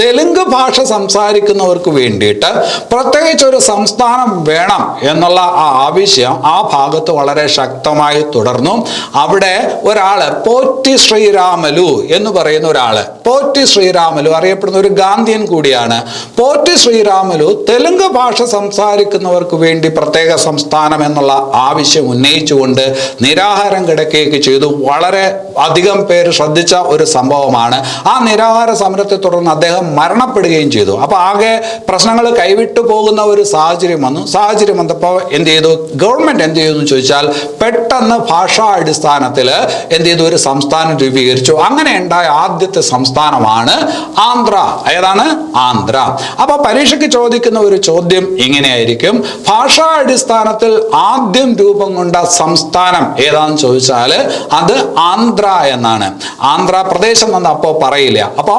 തെലുങ്ക് ഭാഷ സംസാരിക്കുന്നവർക്ക് വേണ്ടിയിട്ട് പ്രത്യേകിച്ച് ഒരു സംസ്ഥാനം വേണം എന്നുള്ള ആ ആവശ്യം ആ ഭാഗത്ത് വളരെ ശക്തമായി തുടർന്നു. അവിടെ ഒരാള് പോറ്റി ശ്രീരാമലു എന്ന് പറയുന്ന ഒരാള്, പോറ്റി ശ്രീരാമലു അറിയപ്പെടുന്ന ഒരു ഗാന്ധിയൻ കൂടിയാണ്. പോറ്റി ശ്രീരാമലു തെലുങ്ക് ഭാഷ സംസാരിക്കുന്നവർക്ക് വേണ്ടി പ്രത്യേക സംസ്ഥാനം എന്നുള്ള ആവശ്യം ഉന്നയിച്ചുകൊണ്ട് നിരാഹാരം കിടക്കുകയൊക്കെ ചെയ്തു. വളരെ അധികം പേര് ശ്രദ്ധിച്ച ഒരു സംഭവമാണ്. ആ നിരാഹാര സമരത്തെ തുടർന്ന് അദ്ദേഹം മരണപ്പെടുകയും ചെയ്തു. അപ്പൊ ആകെ പ്രശ്നങ്ങൾ കൈവിട്ടു പോകുന്ന ഒരു സാഹചര്യം വന്നപ്പോൾ എന്ത് ചെയ്തു ഗവൺമെന്റ്? എന്ത് ചെയ്തു എന്ന് ചോദിച്ചാൽ പെട്ടെന്ന് ഭാഷാ അടിസ്ഥാനത്തിൽ എന്ത് ചെയ്തു? ഒരു സംസ്ഥാനം രൂപീകരിച്ചു. അങ്ങനെ ഉണ്ടായ ആദ്യത്തെ സംസ്ഥാനമാണ് ആന്ധ്ര. ഏതാണ്? ആന്ധ്ര. അപ്പൊ പരീക്ഷയ്ക്ക് ചോദിക്കുന്ന ഒരു ചോദ്യം ഇങ്ങനെയായിരിക്കും: ഭാഷാ അടിസ്ഥാനത്തിൽ ആദ്യം രൂപം കൊണ്ട സംസ്ഥാനം ഏതാണെന്ന് ചോദിച്ചാൽ അത് ആന്ധ്ര എന്നാണ്. ആന്ധ്രാപ്രദേശ് എന്ന് അപ്പോൾ പറയില്ല. അപ്പോൾ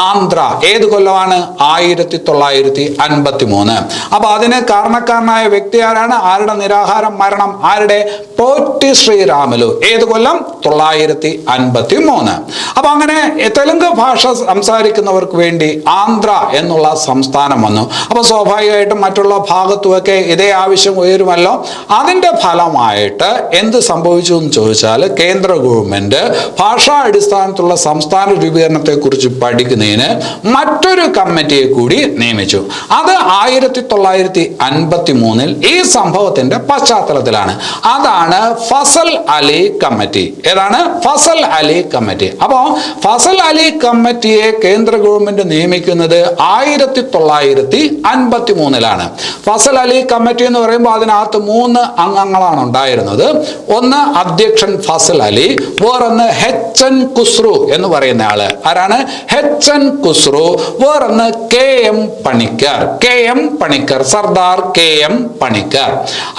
ആന്ധ്ര ഏത് കൊല്ലമാണ്? 1953. അപ്പൊ അതിന് കാരണക്കാരനായ വ്യക്തി ആരാണ്? ആരുടെ നിരാഹാരം മരണം? ആരുടെ? പോറ്റി ശ്രീരാമലു. ഏത് കൊല്ലം? 953. അപ്പൊ അങ്ങനെ തെലുങ്ക് ഭാഷ സംസാരിക്കുന്നവർക്ക് വേണ്ടി ആന്ധ്ര എന്നുള്ള സംസ്ഥാനം വന്നു. അപ്പൊ സ്വാഭാവികമായിട്ടും മറ്റുള്ള ഭാഗത്തുമൊക്കെ ഇതേ ആവശ്യം ഉയരുമല്ലോ. അതിന്റെ ഫലമായിട്ട് എന്ത് സംഭവിച്ചു എന്ന് ചോദിച്ചാൽ കേന്ദ്ര ഗവൺമെന്റ് ഭാഷാ അടിസ്ഥാനത്തിലുള്ള സംസ്ഥാന രൂപീകരണത്തെ കുറിച്ച് പഠിക്കുന്നതിന് മറ്റൊരു കമ്മിറ്റിയെ കൂടി നിയമിച്ചു. അത് 1953 ഈ സംഭവത്തിന്റെ പശ്ചാത്തലത്തിലാണ്. അതാണ് ഫസൽ അലി കമ്മിറ്റി. ഏതാണ്? ഫസൽ അലി കമ്മിറ്റി. അപ്പോ ഫസൽ അലി കമ്മിറ്റിയെ കേന്ദ്ര ഗവൺമെന്റ് നിയമിക്കുന്നത് 1953. ഫസൽ അലി കമ്മിറ്റി എന്ന് പറയുമ്പോൾ അതിനകത്ത് 3 അംഗങ്ങളാണ് ഉണ്ടായിരുന്നത്. ഒന്ന് അധ്യക്ഷൻ ഫസൽ അലി, വേറൊന്ന് HN ഖുസ്രു എന്ന് പറയുന്ന ആള്. ആരാണ്? HN ഖുസ്രു. വേറൊന്ന് KM പണിക്കർ, സർദാർ KM പണിക്കർ.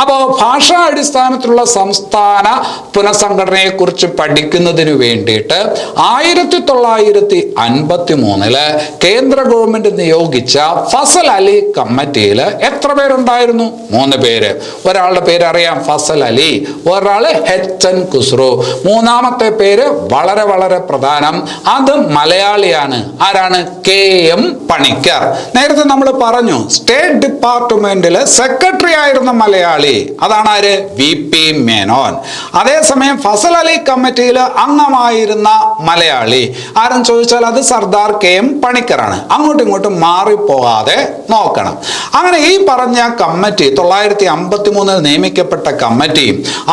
അപ്പോ ഭാഷാ അടിസ്ഥാനത്തിലുള്ള സംസ്ഥാന പുനഃസംഘടനയെ കുറിച്ച് പഠിക്കുന്നതിന് വേണ്ടിയിട്ട് 1953 കേന്ദ്ര ഗവൺമെന്റ് നിയോഗിച്ച ഫസൽ അലി കമ്മിറ്റിയിൽ എത്ര പേരുണ്ടായിരുന്നു? 3 പേര്. ഒരാളുടെ പേര് അറിയാം, ഫസൽ അലി. ഒരാള് HN ഖുസ്രു. മൂന്നാമത്തെ പേര് പേര് വളരെ വളരെ പ്രധാനം. അത് മലയാളിയാണ്. ആരാണ്? KM പണിക്കർ. നേരത്തെ നമ്മൾ പറഞ്ഞു സ്റ്റേറ്റ് ഡിപ്പാർട്ട്മെന്റിൽ സെക്രട്ടറി ആയിരുന്ന മലയാളി. അതാണ് ആര്? VP മേനോൻ. അതേസമയം ഫസൽ അലി കമ്മിറ്റിയിൽ അംഗമായിരുന്ന മലയാളി ആരെന്ന് ചോദിച്ചാൽ അത് സർദാർ KM പണിക്കറാണ്. അങ്ങോട്ടും ഇങ്ങോട്ടും മാറിപ്പോകാതെ നോക്കണം. അങ്ങനെ ഈ പറഞ്ഞ കമ്മിറ്റി 1953 നിയമിക്കപ്പെട്ട കമ്മിറ്റി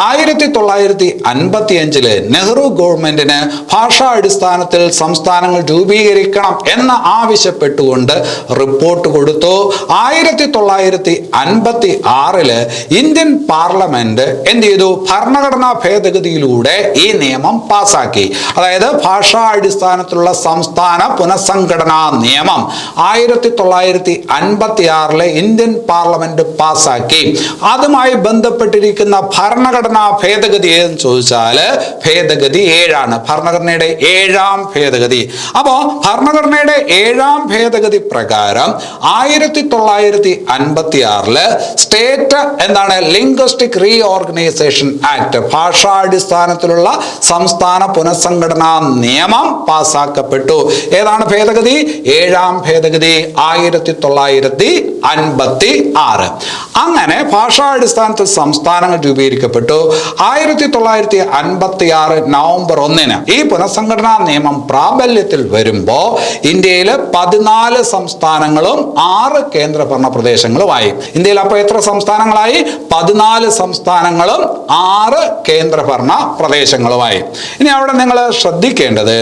1955 നെഹ്റു ഗവൺമെന്റിന് ഭാഷാ അടിസ്ഥാനത്തിൽ സംസ്ഥാനങ്ങൾ രൂപീകരിക്കണം എന്ന് ആവശ്യപ്പെട്ടുകൊണ്ട് റിപ്പോർട്ട് കൊടുത്തു. 1956 ഇന്ത്യൻ പാർലമെന്റ് എന്ത് ചെയ്തു? ഭരണഘടനാ ഭേദഗതിയിലൂടെ ഈ നിയമം പാസാക്കി. അതായത് ഭാഷാ അടിസ്ഥാനത്തിലുള്ള സംസ്ഥാന പുനഃസംഘടനാ നിയമം 1956 ഇന്ത്യൻ പാർലമെന്റ് പാസാക്കി. അതുമായി ബന്ധപ്പെട്ടിരിക്കുന്ന ഭരണഘടനാ ഭേദഗതി എന്ന് ചോദിച്ചാൽ ഭേദഗതി 7 ഭരണഘടനയുടെ 7ാം ഭേദഗതി. അപ്പോ ഭരണഘടനയുടെ 7ാം ഭേദഗതി പ്രകാരം 1956 സ്റ്റേറ്റ് എന്താണ്? ലിംഗ്വിസ്റ്റിക് റീഓർഗനൈസേഷൻ ആക്ട്, ഭാഷാടിസ്ഥാനത്തിലുള്ള സംസ്ഥാന പുനഃസംഘടനാ നിയമം പാസാക്കപ്പെട്ടു. ഏതാണ് ഭേദഗതി? 7ാം ഭേദഗതി 1956. അങ്ങനെ ഭാഷാടിസ്ഥാനത്തിൽ സംസ്ഥാനങ്ങൾ രൂപീകരിക്കപ്പെട്ടു. 1956 നവംബർ 1 ഈ പുനഃസംഘടനാ നിയമം പ്രാബല്യത്തിൽ വരുമ്പോൾ ഇന്ത്യയിൽ 14 സംസ്ഥാനങ്ങളും 6 കേന്ദ്രഭരണ പ്രദേശങ്ങളുമായി. ഇന്ത്യയിൽ അപ്പോൾ എത്ര സംസ്ഥാനങ്ങളായി? 14 സംസ്ഥാനങ്ങളും 6 കേന്ദ്രഭരണ പ്രദേശങ്ങളുമായി. ഇനി അവിടെ നിങ്ങൾ ശ്രദ്ധിക്കേണ്ടത്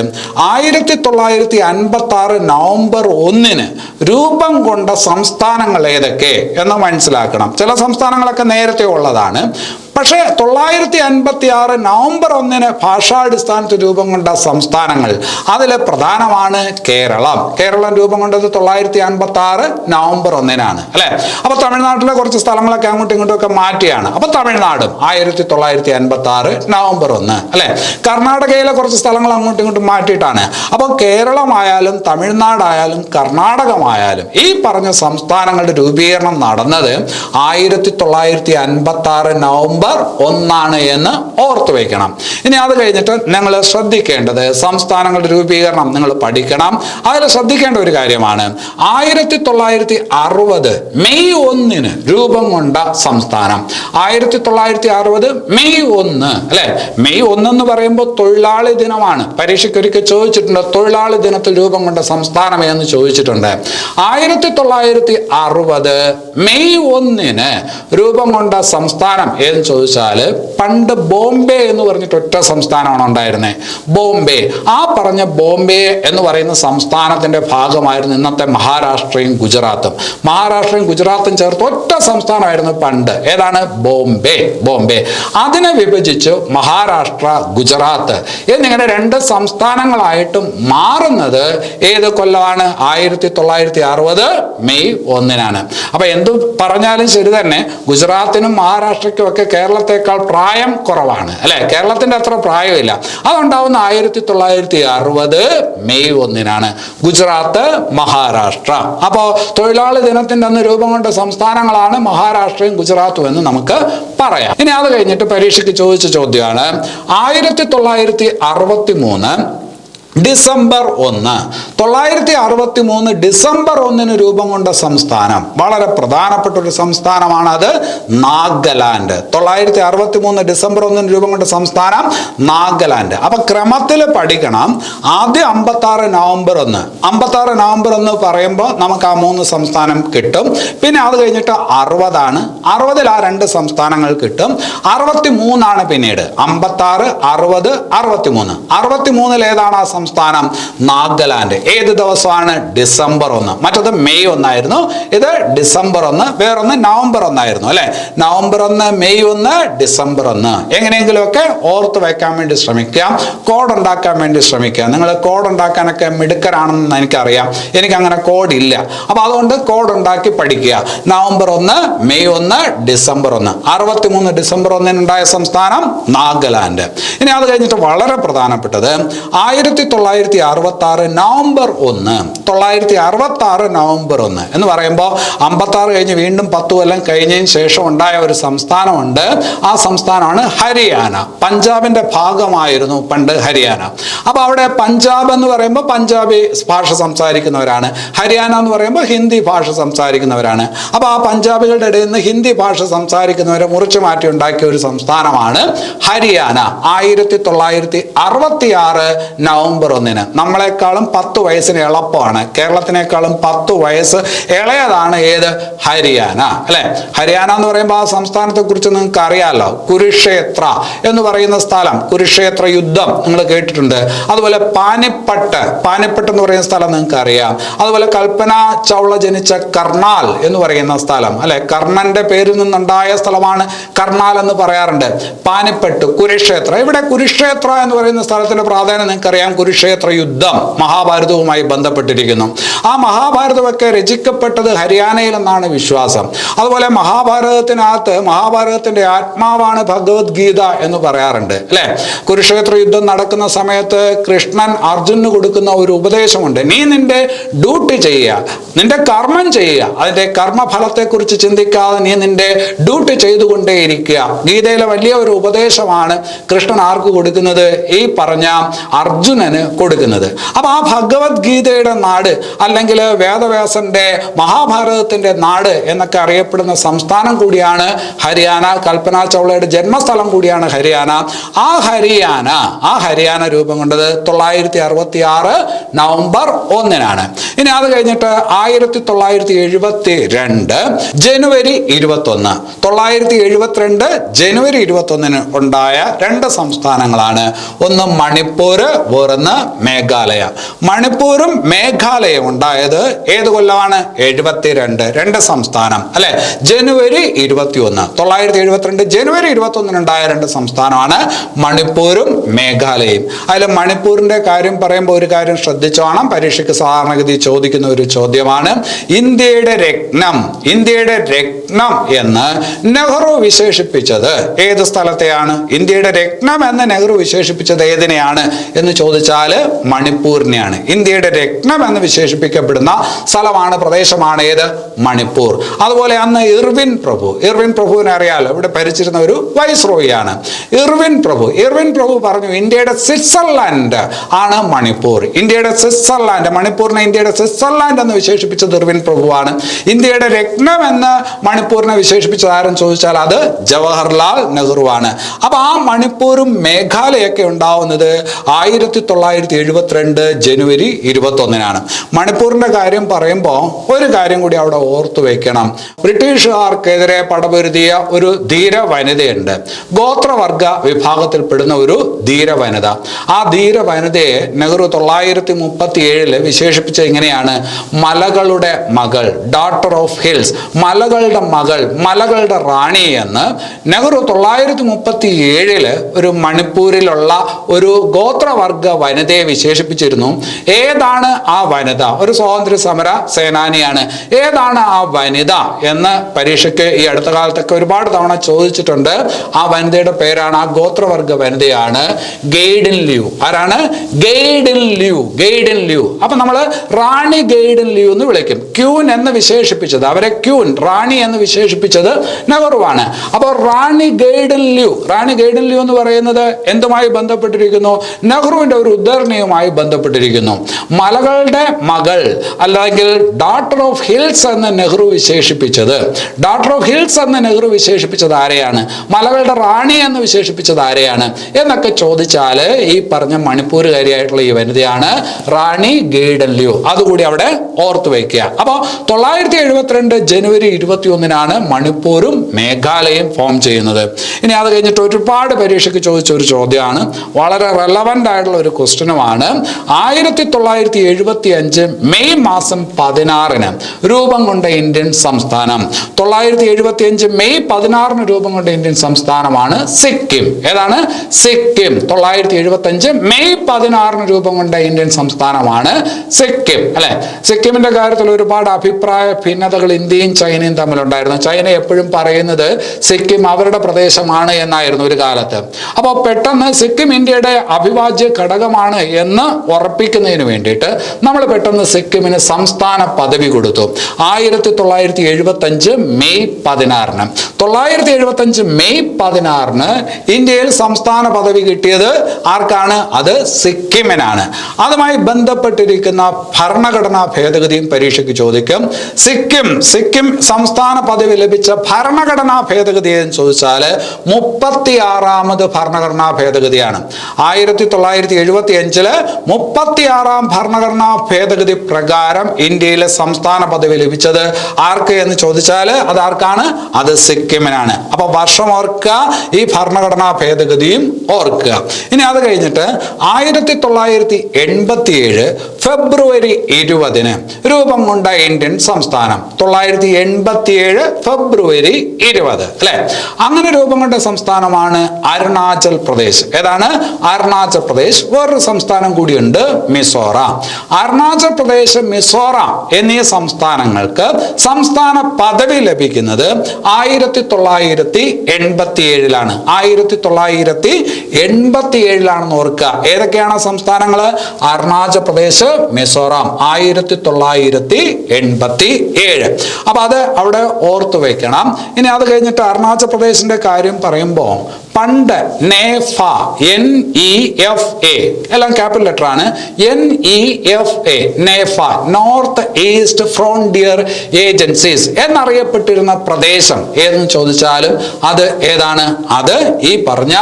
1956 നവംബർ 1 രൂപം കൊണ്ട സംസ്ഥാനങ്ങൾ ഏതൊക്കെ എന്ന് മനസ്സിലാക്കണം. ചില സംസ്ഥാനങ്ങളൊക്കെ നേരത്തെ ഉള്ളതാണ്. പക്ഷേ 1956 നവംബർ 1 ഭാഷാടിസ്ഥാനത്തിൽ രൂപം കൊണ്ട സംസ്ഥാനങ്ങൾ അതിൽ പ്രധാനമാണ് കേരളം. കേരളം രൂപം കൊണ്ടത് 1956 നവംബർ 1 അല്ലെ? അപ്പൊ തമിഴ്നാട്ടിലെ കുറച്ച് സ്ഥലങ്ങളൊക്കെ അങ്ങോട്ടും ഇങ്ങോട്ടും ഒക്കെ മാറ്റിയാണ്. അപ്പൊ തമിഴ്നാടും 1956 നവംബർ 1 അല്ലെ? കർണാടകയിലെ കുറച്ച് സ്ഥലങ്ങൾ അങ്ങോട്ടും ഇങ്ങോട്ടും മാറ്റിയിട്ടാണ്. അപ്പൊ കേരളമായാലും തമിഴ്നാടായാലും കർണാടകമായാലും ഈ പറഞ്ഞ സംസ്ഥാനങ്ങളുടെ രൂപീകരണം നടന്നത് 1956 നവംബർ 1 എന്ന് ഓർത്തു വയ്ക്കണം. ഇനി അത് കഴിഞ്ഞിട്ട് നിങ്ങൾ ശ്രദ്ധിക്കേണ്ടത് സംസ്ഥാനങ്ങളുടെ രൂപീകരണം നിങ്ങൾ പഠിക്കണം. അതിൽ ശ്രദ്ധിക്കേണ്ട ഒരു കാര്യമാണ് 1960 മെയ് 1 രൂപം കൊണ്ട സംസ്ഥാനം. 1960 മെയ് 1 അല്ലെ? മെയ് 1 എന്ന് പറയുമ്പോൾ തൊഴിലാളി ദിനമാണ്. പരീക്ഷയ്ക്കൊരിക്കൽ ചോദിച്ചിട്ടുണ്ട് തൊഴിലാളി ദിനത്തിൽ രൂപം കൊണ്ട സംസ്ഥാനം എന്ന് ചോദിച്ചിട്ടുണ്ട്. 1960 മെയ് 1 രൂപം കൊണ്ട സംസ്ഥാനം എന്ന് ചോദിച്ചാൽ പണ്ട് ബോംബെ എന്ന് പറഞ്ഞിട്ട് ഒറ്റ സംസ്ഥാനമാണ് ഉണ്ടായിരുന്നത്. ബോംബെ. ആ പറഞ്ഞ ബോംബെ എന്ന് പറയുന്ന സംസ്ഥാനത്തിന്റെ ഭാഗമായിരുന്നു ഇന്നത്തെ മഹാരാഷ്ട്രയും ഗുജറാത്തും. മഹാരാഷ്ട്രയും ഗുജറാത്തും ചേർത്ത് ഒറ്റ സംസ്ഥാനമായിരുന്നു പണ്ട്. ഏതാണ്? ബോംബെ. ബോംബെ. അതിനെ വിഭജിച്ചു മഹാരാഷ്ട്ര, ഗുജറാത്ത് എന്നിങ്ങനെ 2 സംസ്ഥാനങ്ങളായിട്ടും മാറുന്നത് ഏത് കൊല്ലമാണ്? 1960 മെയ് 1 അപ്പൊ എന്തു പറഞ്ഞാലും ശരി തന്നെ ഗുജറാത്തിനും മഹാരാഷ്ട്രയ്ക്കും ഒക്കെ കേരളത്തെക്കാൾ പ്രായം കുറവാണ് അല്ലെ? കേരളത്തിന്റെ അത്ര പ്രായമില്ല. അതുണ്ടാവുന്ന 1960 മെയ് 1 ഗുജറാത്ത്, മഹാരാഷ്ട്ര. അപ്പോ തൊഴിലാളി ദിനത്തിന്റെ അന്ന് രൂപം കൊണ്ട സംസ്ഥാനങ്ങളാണ് മഹാരാഷ്ട്രയും ഗുജറാത്തും എന്ന് നമുക്ക് പറയാം. ഇനി അത് കഴിഞ്ഞിട്ട് പരീക്ഷയ്ക്ക് ചോദിച്ച ചോദ്യമാണ് 1963 ഡിസംബർ 1. 1963 ഡിസംബർ 1 രൂപം കൊണ്ട സംസ്ഥാനം വളരെ പ്രധാനപ്പെട്ട ഒരു സംസ്ഥാനമാണ്. അത് നാഗാലാൻഡ്. 1963 ഡിസംബർ 1 രൂപം കൊണ്ട സംസ്ഥാനം നാഗാലാൻഡ്. അപ്പൊ ക്രമത്തിൽ പഠിക്കണം. ആദ്യം 56 നവംബർ 1. 56 നവംബർ 1 പറയുമ്പോൾ നമുക്ക് ആ 3 സംസ്ഥാനം കിട്ടും. പിന്നെ അത് കഴിഞ്ഞിട്ട് 60 60 ആ 2 സംസ്ഥാനങ്ങൾ കിട്ടും. 63 പിന്നീട് 56, 60, 63. 63 ഏതാണ് ആ സംസ്ഥാനം? നാഗാലാൻഡ്. ഏത് ദിവസമാണ്? ഡിസംബർ 1. മറ്റത് മെയ് 1 ഇത് ഡിസംബർ 1. വേറൊന്ന് നവംബർ 1 അല്ലെ? November 1, May 1, December 1. എങ്ങനെയെങ്കിലുമൊക്കെ ഓർത്ത് വയ്ക്കാൻ വേണ്ടി ശ്രമിക്കാം. കോഡ് ഉണ്ടാക്കാൻ വേണ്ടി ശ്രമിക്കുക. നിങ്ങൾ കോഡ് ഉണ്ടാക്കാനൊക്കെ മിടുക്കരാണെന്ന് എനിക്കറിയാം. എനിക്ക് അങ്ങനെ കോഡ് ഇല്ല. അപ്പൊ അതുകൊണ്ട് കോഡ് ഉണ്ടാക്കി പഠിക്കുക. November 1, May 1, December 1. 63 ഡിസംബർ 1 ഉണ്ടായ സംസ്ഥാനം നാഗാലാൻഡ്. ഇനി അത് കഴിഞ്ഞിട്ട് വളരെ പ്രധാനപ്പെട്ടത് 1966 നവംബർ 1, 1966 നവംബർ 1 എന്ന് പറയുമ്പോൾ 56 കഴിഞ്ഞ് വീണ്ടും 10 കൊല്ലം കഴിഞ്ഞതിന് ശേഷം ഉണ്ടായ ഒരു സംസ്ഥാനമുണ്ട്. ആ സംസ്ഥാനമാണ് ഹരിയാന. പഞ്ചാബിന്റെ ഭാഗമായിരുന്നു പണ്ട് ഹരിയാന. അപ്പൊ അവിടെ പഞ്ചാബ് എന്ന് പറയുമ്പോൾ പഞ്ചാബി ഭാഷ സംസാരിക്കുന്നവരാണ്, ഹരിയാന എന്ന് പറയുമ്പോൾ ഹിന്ദി ഭാഷ സംസാരിക്കുന്നവരാണ്. അപ്പൊ ആ പഞ്ചാബികളുടെ ഇടയിൽ നിന്ന് ഹിന്ദി ഭാഷ സംസാരിക്കുന്നവരെ മുറിച്ചു മാറ്റി ഉണ്ടാക്കിയ ഒരു സംസ്ഥാനമാണ് ഹരിയാന. 1966 നവംബർ 1 നമ്മളെക്കാളും 10 വയസ്സിന് എളുപ്പമാണ്. കേരളത്തിനേക്കാളും 10 വയസ്സ് ഇളയതാണ് ഏത്? ഹരിയാന, അല്ലെ? ഹരിയാന എന്ന് പറയുമ്പോൾ ആ സംസ്ഥാനത്തെ കുറിച്ച് നിങ്ങൾക്ക് അറിയാമല്ലോ. കുരുക്ഷേത്ര എന്ന് പറയുന്ന സ്ഥലം, കുരുക്ഷേത്ര യുദ്ധം നിങ്ങൾ കേട്ടിട്ടുണ്ട്. അതുപോലെ പാനിപ്പട്ട് എന്ന് പറയുന്ന സ്ഥലം നിങ്ങൾക്ക് അറിയാം. അതുപോലെ കൽപ്പന ചൗള ജനിച്ച കർണാൽ എന്ന് പറയുന്ന സ്ഥലം, അല്ലെ? കർണന്റെ പേരിൽ നിന്നുണ്ടായ സ്ഥലമാണ് കർണാൽ എന്ന് പറയാറുണ്ട്. പാനിപ്പട്ട്, കുരുക്ഷേത്ര. ഇവിടെ കുരുക്ഷേത്ര എന്ന് പറയുന്ന സ്ഥലത്തിന്റെ പ്രാധാന്യം നിങ്ങൾക്കറിയാം. കുരുക്ഷേത്ര യുദ്ധം മഹാഭാരതവുമായി ബന്ധപ്പെട്ടിരിക്കുന്നു. ആ മഹാഭാരതമൊക്കെ രചിക്കപ്പെട്ടത് ഹരിയാനയിൽ എന്നാണ് വിശ്വാസം. അതുപോലെ മഹാഭാരതത്തിനകത്ത് മഹാഭാരതത്തിന്റെ ആത്മാവാണ് ഭഗവത്ഗീത എന്ന് പറയാറുണ്ട്, അല്ലെ? കുരുക്ഷേത്ര യുദ്ധം നടക്കുന്ന സമയത്ത് കൃഷ്ണൻ അർജുനന് കൊടുക്കുന്ന ഒരു ഉപദേശമുണ്ട്. നീ നിന്റെ ഡ്യൂട്ടി ചെയ്യുക, നിന്റെ കർമ്മം ചെയ്യുക, അതിന്റെ കർമ്മഫലത്തെ കുറിച്ച് ചിന്തിക്കാതെ നീ നിന്റെ ഡ്യൂട്ടി ചെയ്തുകൊണ്ടേയിരിക്കുക. ഗീതയിലെ വലിയ ഒരു ഉപദേശമാണ് കൃഷ്ണൻ ആർക്ക് കൊടുക്കുന്നത്? ഈ പറഞ്ഞ അർജുനന് കൊടുക്കുന്നത്. അപ്പൊ ആ ഭഗവത്ഗീതയുടെ നാട്, അല്ലെങ്കിൽ വേദവ്യാസന്റെ മഹാഭാരതത്തിന്റെ നാട് എന്നൊക്കെ അറിയപ്പെടുന്ന സംസ്ഥാനം കൂടിയാണ് ഹരിയാന. കൽപ്പന ചൗളയുടെ ജന്മസ്ഥലം കൂടിയാണ് ഹരിയാന. ആ ഹരിയാന രൂപം കൊണ്ടത് 1966 നവംബർ 1 ഇനി അത് കഴിഞ്ഞിട്ട് 1972 ജനുവരി 21, 1972 ജനുവരി 21 ഉണ്ടായ 2 സംസ്ഥാനങ്ങളാണ്. ഒന്ന് മണിപ്പൂർ, വേറൊന്ന് മേഘാലയ. മണിപ്പൂരും മേഘാലയയും ഉണ്ടായത് ഏത് കൊല്ലമാണ്? 72. 2 സംസ്ഥാനം, അല്ലെ? ജനുവരി 21, 1972 ജനുവരി 21 ഉണ്ടായ 2 സംസ്ഥാനമാണ് മണിപ്പൂരും മേഘാലയയും. അതിൽ മണിപ്പൂരിന്റെ കാര്യം പറയുമ്പോൾ ഒരു കാര്യം ശ്രദ്ധിച്ചോണം. പരീക്ഷയ്ക്ക് സാധാരണഗതി ചോദിക്കുന്ന ഒരു ചോദ്യമാണ്. ഇന്ത്യയുടെ രത്നം എന്ന് നെഹ്റു വിശേഷിപ്പിച്ചത് ഏത് സ്ഥലത്തെയാണ്? ഇന്ത്യയുടെ രത്നം എന്ന് നെഹ്റു വിശേഷിപ്പിച്ചത് ഏതിനെയാണ് എന്ന് ചോദിച്ചാൽ മണിപ്പൂരിനെയാണ്. ഇന്ത്യയുടെ രത്നം എന്ന് വിശേഷിപ്പിക്കപ്പെടുന്ന സ്ഥലമാണ്, പ്രദേശമാണ് ഏത്? മണിപ്പൂർ. അതുപോലെ അന്ന് ഇർവിൻ പ്രഭുവിനെ അറിയാലോ, ഇവിടെ ഭരിച്ചിരുന്ന ഒരു വൈസ്രോയിയാണ് ഇർവിൻ പ്രഭു പറഞ്ഞു ഇന്ത്യയുടെ സ്വിറ്റ്സർലാൻഡ് ആണ് മണിപ്പൂർ. ഇന്ത്യയുടെ സ്വിറ്റ്സർലാൻഡ്, മണിപ്പൂരിനെ ഇന്ത്യയുടെ സ്വിറ്റ്സർലാൻഡ് എന്ന് വിശേഷിപ്പിച്ചത് ഇർവിൻ പ്രഭുവാണ്. ഇന്ത്യയുടെ രത്നം എന്ന് മണിപ്പൂരിനെ വിശേഷിപ്പിച്ചത് ആരെന്ന് ചോദിച്ചാൽ അത് ജവഹർലാൽ നെഹ്റുവാണ്. അപ്പൊ ആ മണിപ്പൂരും മേഘാലയൊക്കെ ഉണ്ടാവുന്നത് 1972 ജനുവരി 21 മണിപ്പൂരിന്റെ കാര്യം പറയുമ്പോൾ ഒരു കാര്യം കൂടി അവിടെ ഓർത്തു വെക്കണം. ബ്രിട്ടീഷുകാർക്കെതിരെ പടപൊരുതിയ ഒരു ധീര വനിതയുണ്ട്, ഗോത്രവർഗ വിഭാഗത്തിൽപ്പെടുന്ന ഒരു ധീര വനിത. ആ ധീര വനിതയെ നെഹ്റു 1937 വിശേഷിപ്പിച്ച ഇങ്ങനെയാണ്: മലകളുടെ മകൾ, ഡോട്ടർ ഓഫ് ഹിൽസ്, മലകളുടെ മകൾ, മലകളുടെ റാണി എന്ന് നെഹ്റു 1937 ഒരു മണിപ്പൂരിലുള്ള ഒരു ഗോത്രവർഗ വനിതയെ വിശേഷിപ്പിച്ചിരുന്നു. ഏതാണ് ആ വനിത? ഒരു സ്വാതന്ത്ര്യ സമര സേനാനിയാണ്. ഏതാണ് ആ വനിത എന്ന് പരീക്ഷയ്ക്ക് ഈ അടുത്ത കാലത്തൊക്കെ ഒരുപാട് തവണ ചോദിച്ചിട്ടുണ്ട്. ആ വനിതയുടെ പേരാണ്, ആ ഗോത്രവർഗ വനിതയാണ് ഗെയ്ഡിൻ ലിയു. ആരാണ്? ഗെയ്ഡിൻ ലിയു. അപ്പൊ നമ്മൾ റാണി ഗെയ്ഡിൻ ലിയു എന്ന് വിളിക്കും. ക്യൂൻ എന്ന് വിശേഷിപ്പിച്ചത്, അവരെ ക്യൂൻ, റാണി എന്ന് വിശേഷിപ്പിച്ചത് നെഹ്റുവാണ്. അപ്പോൾ റാണി ഗെയ്ഡിൻ ലിയു എന്ന് പറയുന്നത് എന്തുമായി ബന്ധപ്പെട്ടിരിക്കുന്നു? നെഹ്റുവിന്റെ ഒരു ഉദ്ധരണിയുമായി ബന്ധപ്പെട്ടിരിക്കുന്നു. മലകളുടെ മകൾ അല്ലെങ്കിൽ ഡോട്ടർ ഓഫ് ഹിൽസ് എന്ന് നെഹ്റു വിശേഷിപ്പിച്ചത് ആരെയാണ്? മലകളുടെ റാണി എന്ന് വിശേഷിപ്പിച്ചത് ആരെയാണ് എന്നൊക്കെ ചോദിച്ചാൽ ഈ പറഞ്ഞ മണിപ്പൂരുകാരിയായിട്ടുള്ള ഈ വനിതയാണ് റാണി ഗെയ്ഡിൻ ലിയു. അതുകൂടി അവിടെ ഓർത്തു വയ്ക്കുക. അപ്പോൾ 1972 ജനുവരി 21 മണിപ്പൂരും മേഘാലയയും ഫോം ചെയ്യുന്നത്. ഇനി അത് കഴിഞ്ഞിട്ട് ഒരുപാട് പരീക്ഷയ്ക്ക് ചോദിച്ച ഒരു ചോദ്യമാണ്, വളരെ റെലവൻ്റ് ആയിട്ടുള്ള ഒരു ക്വസ്റ്റ്യനുമാണ്. 1975 മെയ് മാസം 16 രൂപം കൊണ്ട ഇന്ത്യൻ സംസ്ഥാനം. 1975 മെയ് 16 രൂപം കൊണ്ട ഇന്ത്യൻ സംസ്ഥാനമാണ് സിക്കിം. ഏതാണ്? സിക്കിം. 1975 മെയ് 16 രൂപം കൊണ്ട ഇന്ത്യൻ സംസ്ഥാനമാണ് സിക്കിം, അല്ലെ? സിക്കിമിന്റെ കാര്യത്തിൽ ഒരുപാട് അഭിപ്രായ ഭിന്നതകൾ ഇന്ത്യയും ചൈനയും തമ്മിലുണ്ടായിരുന്നു. ചൈന എപ്പോഴും പറയുന്നത് സിക്കിം അവരുടെ പ്രദേശമാണ് എന്നായിരുന്നു ഒരു കാലത്ത്. അപ്പോൾ പെട്ടെന്ന് സിക്കിം ഇന്ത്യയുടെ അവിഭാജ്യ ഘടകമായി സംസ്ഥാനമാണ് എന്ന് ഉറപ്പിക്കുന്നതിന് വേണ്ടിയിട്ട് നമ്മൾ പെട്ടെന്ന് സിക്കിമിന് സംസ്ഥാന പദവി കൊടുത്തു 1975 മെയ് 16-ന്. 1975 മെയ് 16-ന് ഇന്ത്യയിൽ സംസ്ഥാന പദവി കിട്ടിയത് ആർക്കാണ്? അത് സിക്കിമിനാണ്. അതുമായി ബന്ധപ്പെട്ടിരിക്കുന്ന ഭരണഘടനാ ഭേദഗതിയും പരീക്ഷയ്ക്ക് ചോദിക്കും. സിക്കിം സംസ്ഥാന പദവി ലഭിച്ച ഭരണഘടനാ ഭേദഗതി എന്ന് ചോദിച്ചാൽ 36ാമത് ഭരണഘടനാ ഭേദഗതിയാണ്. 1975 36ാം ഭരണഘടനാ ഭേദഗതി പ്രകാരം ഇന്ത്യയിലെ സംസ്ഥാന പദവി ലഭിച്ചത് ആർക്ക് എന്ന് ചോദിച്ചാൽ അത് ആർക്കാണ്? അത് സിക്കിമിനാണ്. അപ്പൊ വർഷം ഓർക്കുക, ഈ ഭരണഘടനാ ഭേദഗതിയും ഓർക്കുക. ഇനി അത് കഴിഞ്ഞിട്ട് 1987 ഫെബ്രുവരി 20-ന് രൂപം കൊണ്ട ഇന്ത്യൻ സംസ്ഥാനം 987 ഫെബ്രുവരി 20 അല്ലെ? അങ്ങനെ രൂപം കൊണ്ട സംസ്ഥാനമാണ് അരുണാചൽ പ്രദേശ്. ഏതാണ്? അരുണാചൽ പ്രദേശ്. വേറൊരു സംസ്ഥാനം കൂടിയുണ്ട്, മിസോറാം. അരുണാചൽ പ്രദേശ്, മിസോറാം എന്നീ സംസ്ഥാനങ്ങൾക്ക് സംസ്ഥാന പദവി ലഭിക്കുന്നത് 1987-ലാണ്. 1987-ലാണെന്ന് ഓർക്കുക. ഏതൊക്കെയാണ് സംസ്ഥാനങ്ങൾ? അരുണാചൽ പ്രദേശ്, മിസോറാം. 1987. അപ്പൊ അത് അവിടെ ഓർത്തു വെക്കണം. ഇനി അത് കഴിഞ്ഞിട്ട് അരുണാചൽ പ്രദേശിന്റെ കാര്യം പറയുമ്പോൾ പണ്ട് NEFA എല്ലാം ക്യാപിറ്റൽ ലെറ്റർ ആണ്. NEFA NEFA north east frontier agencies എന്നറിയപ്പെട്ടിരുന്ന പ്രദേശം ഏതെന്ന് ചോദിച്ചാലും അത് ഏതാണ്? അത് ഈ പറഞ്ഞ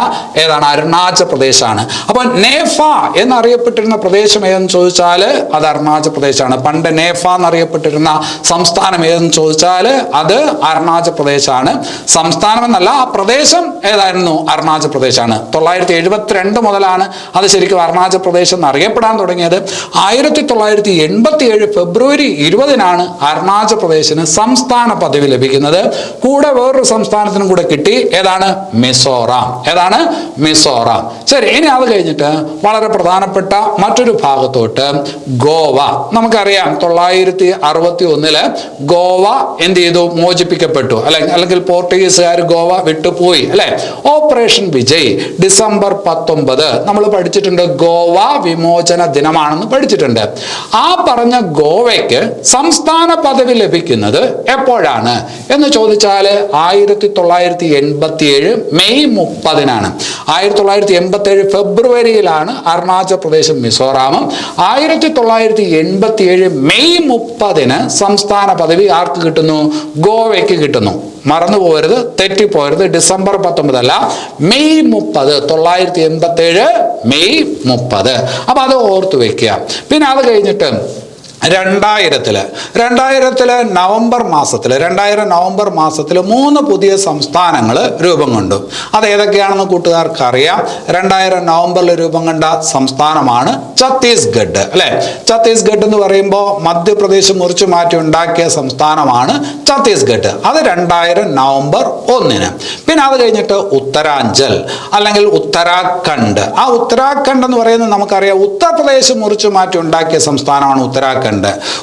ഏതാണ്? അരുണാചൽ പ്രദേശാണ്. അപ്പൊ NEFA എന്നറിയപ്പെട്ടിരുന്ന പ്രദേശം ഏതെന്ന് ചോദിച്ചാൽ അത് അരുണാചൽ പ്രദേശാണ്. പണ്ട് NEFA എന്നറിയപ്പെട്ടിരുന്ന സംസ്ഥാനം ഏതെന്ന് ചോദിച്ചാൽ അത് അരുണാചൽ പ്രദേശാണ്. സംസ്ഥാനം എന്നല്ല, ആ പ്രദേശം ഏതായിരുന്നു? അരുണാചൽ പ്രദേശാണ്. 972 മുതലാണ് അത് ശരിക്കും അരുണാചൽ പ്രദേശം എന്നറിയപ്പെടാൻ തുടങ്ങിയത്. 1987 ഫെബ്രുവരി 20-നാണ് അരുണാചൽ പ്രദേശിന് സംസ്ഥാന പദവി ലഭിക്കുന്നത്. കൂടെ വേറൊരു സംസ്ഥാനത്തിനും കൂടെ കിട്ടി. ഏതാണ്? മിസോറാം. ഏതാണ്? മിസോറാം. ശരി, ഇനി അത് കഴിഞ്ഞിട്ട് വളരെ പ്രധാനപ്പെട്ട മറ്റൊരു ഭാഗത്തോട്ട് ഗോവ. നമുക്കറിയാം 961 ഗോവ എന്ത് ചെയ്തു? മോചിപ്പിക്കപ്പെട്ടു. അല്ലെങ്കിൽ പോർട്ടുഗീസുകാർ ഗോവ വിട്ടുപോയി അല്ലെ? ഓപ്പറേഷൻ വിജയ് ഡിസംബർ 19 നമ്മൾ പഠിച്ചിട്ടുണ്ട്. ഗോവ വിമോചന ദിനമാണെന്ന് പഠിച്ചിട്ടുണ്ട്. ആ പറഞ്ഞ ഗോവയ്ക്ക് സംസ്ഥാന പദവി ലഭിക്കുന്നത് എപ്പോഴാണ് എന്ന് ചോദിച്ചാൽ 1987 മെയ് 30-നാണ്. 1987 ഫെബ്രുവരിയിലാണ് അരുണാചൽ പ്രദേശും മിസോറാമും. 1987 മെയ് 30-ന് സംസ്ഥാന പദവി ആർക്ക് കിട്ടുന്നു? ഗോവയ്ക്ക് കിട്ടുന്നു. മറന്നു പോകരുത്, തെറ്റിപ്പോകരുത്. ഡിസംബർ 19 അല്ല, മെയ് 30. 987 മെയ് 30. അപ്പൊ അത് ഓർത്തു വെക്കുക. പിന്നെ അത് കഴിഞ്ഞിട്ട് 2000 നവംബർ മാസത്തിൽ 3 പുതിയ സംസ്ഥാനങ്ങൾ രൂപം കൊണ്ടു. അത് ഏതൊക്കെയാണെന്ന് കൂട്ടുകാർക്ക് അറിയാം. 2000 നവംബറിൽ രൂപം കൊണ്ട സംസ്ഥാനമാണ് ഛത്തീസ്ഗഡ് അല്ലെ? ഛത്തീസ്ഗഡ് എന്ന് പറയുമ്പോൾ മധ്യപ്രദേശ് മുറിച്ചു മാറ്റി ഉണ്ടാക്കിയ സംസ്ഥാനമാണ് ഛത്തീസ്ഗഡ്. അത് 2000 നവംബർ 1-ന്. പിന്നെ അത് കഴിഞ്ഞിട്ട് ഉത്തരാഞ്ചൽ അല്ലെങ്കിൽ ഉത്തരാഖണ്ഡ്. ആ ഉത്തരാഖണ്ഡ് എന്ന് പറയുന്നത് നമുക്കറിയാം ഉത്തർപ്രദേശ് മുറിച്ചു മാറ്റി ഉണ്ടാക്കിയ സംസ്ഥാനമാണ് ഉത്തരാഖണ്ഡ്.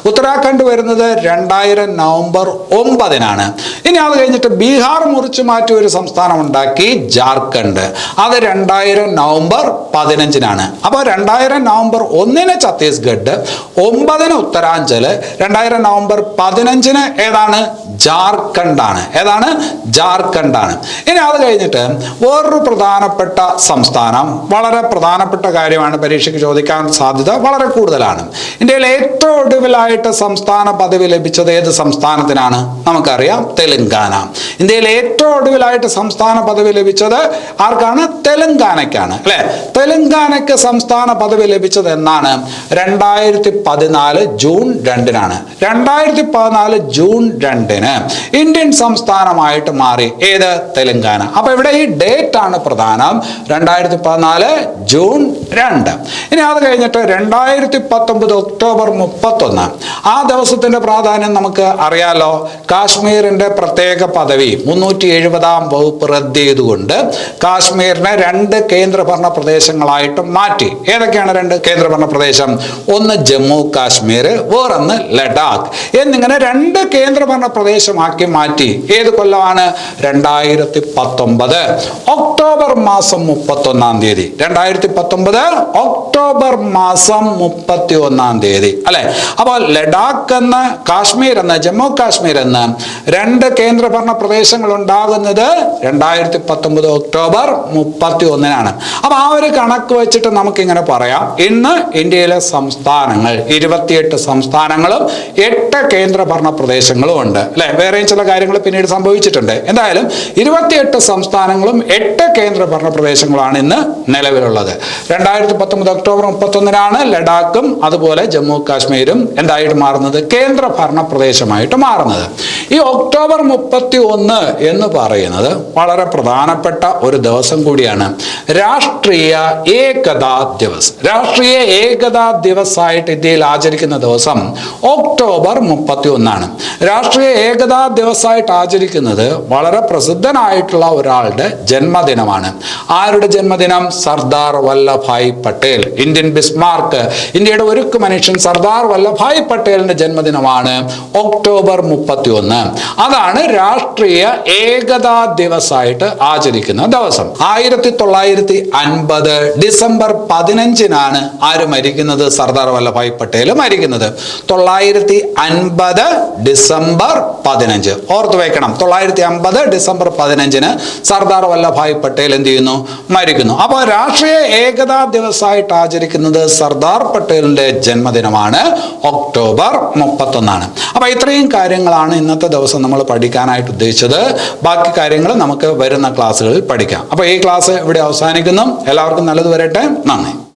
ഉത്തരാഖണ്ഡ് വരുന്നത് 2000 നവംബർ 9-നാണ്. ഇനി അത് കഴിഞ്ഞിട്ട് ബീഹാർ മുറിച്ചു മാറ്റി ഒരു സംസ്ഥാനം ഉണ്ടാക്കി, ജാർഖണ്ഡ്. അത് 2000 നവംബർ 15-നാണ്. അപ്പൊ 2000 നവംബർ 1-ന് ഛത്തീസ്ഗഡ്, 9-ന് ഉത്തരാഞ്ചൽ, 2000 നവംബർ 15-ന് ഏതാണ്? ജാർഖണ്ഡാണ്. ഏതാണ്? ജാർഖണ്ഡാണ്. ഇനി അത് കഴിഞ്ഞിട്ട് വേറൊരു പ്രധാനപ്പെട്ട സംസ്ഥാനം, വളരെ പ്രധാനപ്പെട്ട കാര്യമാണ്, പരീക്ഷയ്ക്ക് ചോദിക്കാൻ സാധ്യത വളരെ കൂടുതലാണ്. ഇന്ത്യയിൽ ഏറ്റവും ഒടുവിലായിട്ട് സംസ്ഥാന പദവി ലഭിച്ചത് ഏത് സംസ്ഥാനത്തിനാണ്? നമുക്കറിയാം, തെലങ്കാന. ഇന്ത്യയിൽ ഏറ്റവും ഒടുവിലായിട്ട് സംസ്ഥാന പദവി ലഭിച്ചത് ആർക്കാണ്? തെലങ്കാനയ്ക്കാണ് അല്ലെ? തെലങ്കാനയ്ക്ക് സംസ്ഥാന പദവി ലഭിച്ചത് എന്നാണ്? 2014 ജൂൺ 2-നാണ്. 2014 ജൂൺ 2-ന് ഇന്ത്യൻ സംസ്ഥാനമായിട്ട് മാറി. ഏത്? തെലങ്കാന. അപ്പൊ ഇവിടെ ഈ ഡേറ്റ് ആണ് പ്രധാനം. 2014 ജൂൺ 2. ഇനി അത് കഴിഞ്ഞിട്ട് 2019 ഒക്ടോബർ 31 മുപ്പത്തൊന്ന്. ആ ദിവസത്തിന്റെ പ്രാധാന്യം നമുക്ക് അറിയാലോ. കാശ്മീരിന്റെ പ്രത്യേക പദവി 370-ാം വകുപ്പ് റദ്ദ് ചെയ്തുകൊണ്ട് കാശ്മീരിനെ 2 കേന്ദ്രഭരണ പ്രദേശങ്ങളായിട്ട് മാറ്റി. ഏതൊക്കെയാണ് 2 കേന്ദ്രഭരണ പ്രദേശം? ഒന്ന് ജമ്മു കാശ്മീർ, വേറൊന്ന് ലഡാക്ക് എന്നിങ്ങനെ 2 കേന്ദ്രഭരണ പ്രദേശമാക്കി മാറ്റി. ഏത് കൊല്ലമാണ്? 2019 ഒക്ടോബർ മാസം 31-ാം തീയതി. 2019 ഒക്ടോബർ മാസം 31-ാം തീയതി അല്ലെ. അപ്പോൾ ലഡാക്ക് എന്ന്, കാശ്മീർ എന്ന്, ജമ്മു കാശ്മീർ എന്ന് 2 കേന്ദ്രഭരണ പ്രദേശങ്ങൾ ഉണ്ടാകുന്നത് 2019 ഒക്ടോബർ 31-നാണ്. അപ്പൊ ആ ഒരു കണക്ക് വെച്ചിട്ട് നമുക്ക് ഇങ്ങനെ പറയാം, ഇന്ന് ഇന്ത്യയിലെ സംസ്ഥാനങ്ങൾ 28 സംസ്ഥാനങ്ങളും 8 കേന്ദ്രഭരണ പ്രദേശങ്ങളും ഉണ്ട് അല്ലെ. വേറെയും ചില കാര്യങ്ങൾ പിന്നീട് സംഭവിച്ചിട്ടുണ്ട്. എന്തായാലും 28 സംസ്ഥാനങ്ങളും 8 കേന്ദ്രഭരണ പ്രദേശങ്ങളാണ് ഇന്ന് നിലവിലുള്ളത്. 2019 ഒക്ടോബർ 31-നാണ് ലഡാക്കും അതുപോലെ ജമ്മു കാശ്മീരും എന്തായിട്ട് മാറുന്നത്? കേന്ദ്രഭരണ പ്രദേശമായിട്ട് മാറുന്നത്. ഈ ഒക്ടോബർ 31 എന്ന് പറയുന്നത് വളരെ പ്രധാനപ്പെട്ട ഒരു ദിവസം കൂടിയാണ്. രാഷ്ട്രീയ ഏകതാ ദിവസ്. രാഷ്ട്രീയ ഏകതാ ദിവസ് ആയിട്ട് ഇന്ത്യയിൽ ആചരിക്കുന്ന ദിവസം ഒക്ടോബർ 31-നാണ്. രാഷ്ട്രീയ ഏകതാ ദിവസമായിട്ട് ആചരിക്കുന്നത് വളരെ പ്രസിദ്ധനായിട്ടുള്ള ഒരാളുടെ ജന്മദിനമാണ്. ആരുടെ ജന്മദിനം? സർദാർ വല്ലഭായ് പട്ടേൽ, ഇന്ത്യൻ ബിസ്മാർക്ക്, ഇന്ത്യയുടെ ഒരുക്കു മനുഷ്യൻ സർദാർ വല്ലഭായ് പട്ടേലിന്റെ ജന്മദിനമാണ് ഒക്ടോബർ 31. അതാണ് രാഷ്ട്രീയ ഏകതാ ദിവസമായിട്ട് ആചരിക്കുന്ന ദിവസം. 1950 ഡിസംബർ 15-നാണ് ആര് മരിക്കുന്നത്? സർദാർ വല്ലഭായ് പട്ടേൽ മരിക്കുന്നത്. 950 ഡിസംബർ 15 ഓർത്തു വെക്കണം. 950 ഡിസംബർ 15-ന് സർദാർ വല്ലഭായ് പട്ടേൽ എന്ത് ചെയ്യുന്നു? മരിക്കുന്നു. അപ്പോൾ രാഷ്ട്രീയ ഏകതാ ദിവസമായിട്ട് ആചരിക്കുന്നത് സർദാർ പട്ടേലിന്റെ ജന്മദിനമാണ് ഒക്ടോബർ 31-നാണ്. അപ്പൊ ഇത്രയും കാര്യങ്ങളാണ് ഇന്നത്തെ ദിവസം നമ്മൾ പഠിക്കാനായിട്ട് ഉദ്ദേശിച്ചത്. ബാക്കി കാര്യങ്ങൾ നമുക്ക് വരുന്ന ക്ലാസ്സുകളിൽ പഠിക്കാം. അപ്പൊ ഈ ക്ലാസ് ഇവിടെ അവസാനിക്കുന്നു. എല്ലാവർക്കും നല്ലത് വരട്ടെ. നന്ദി.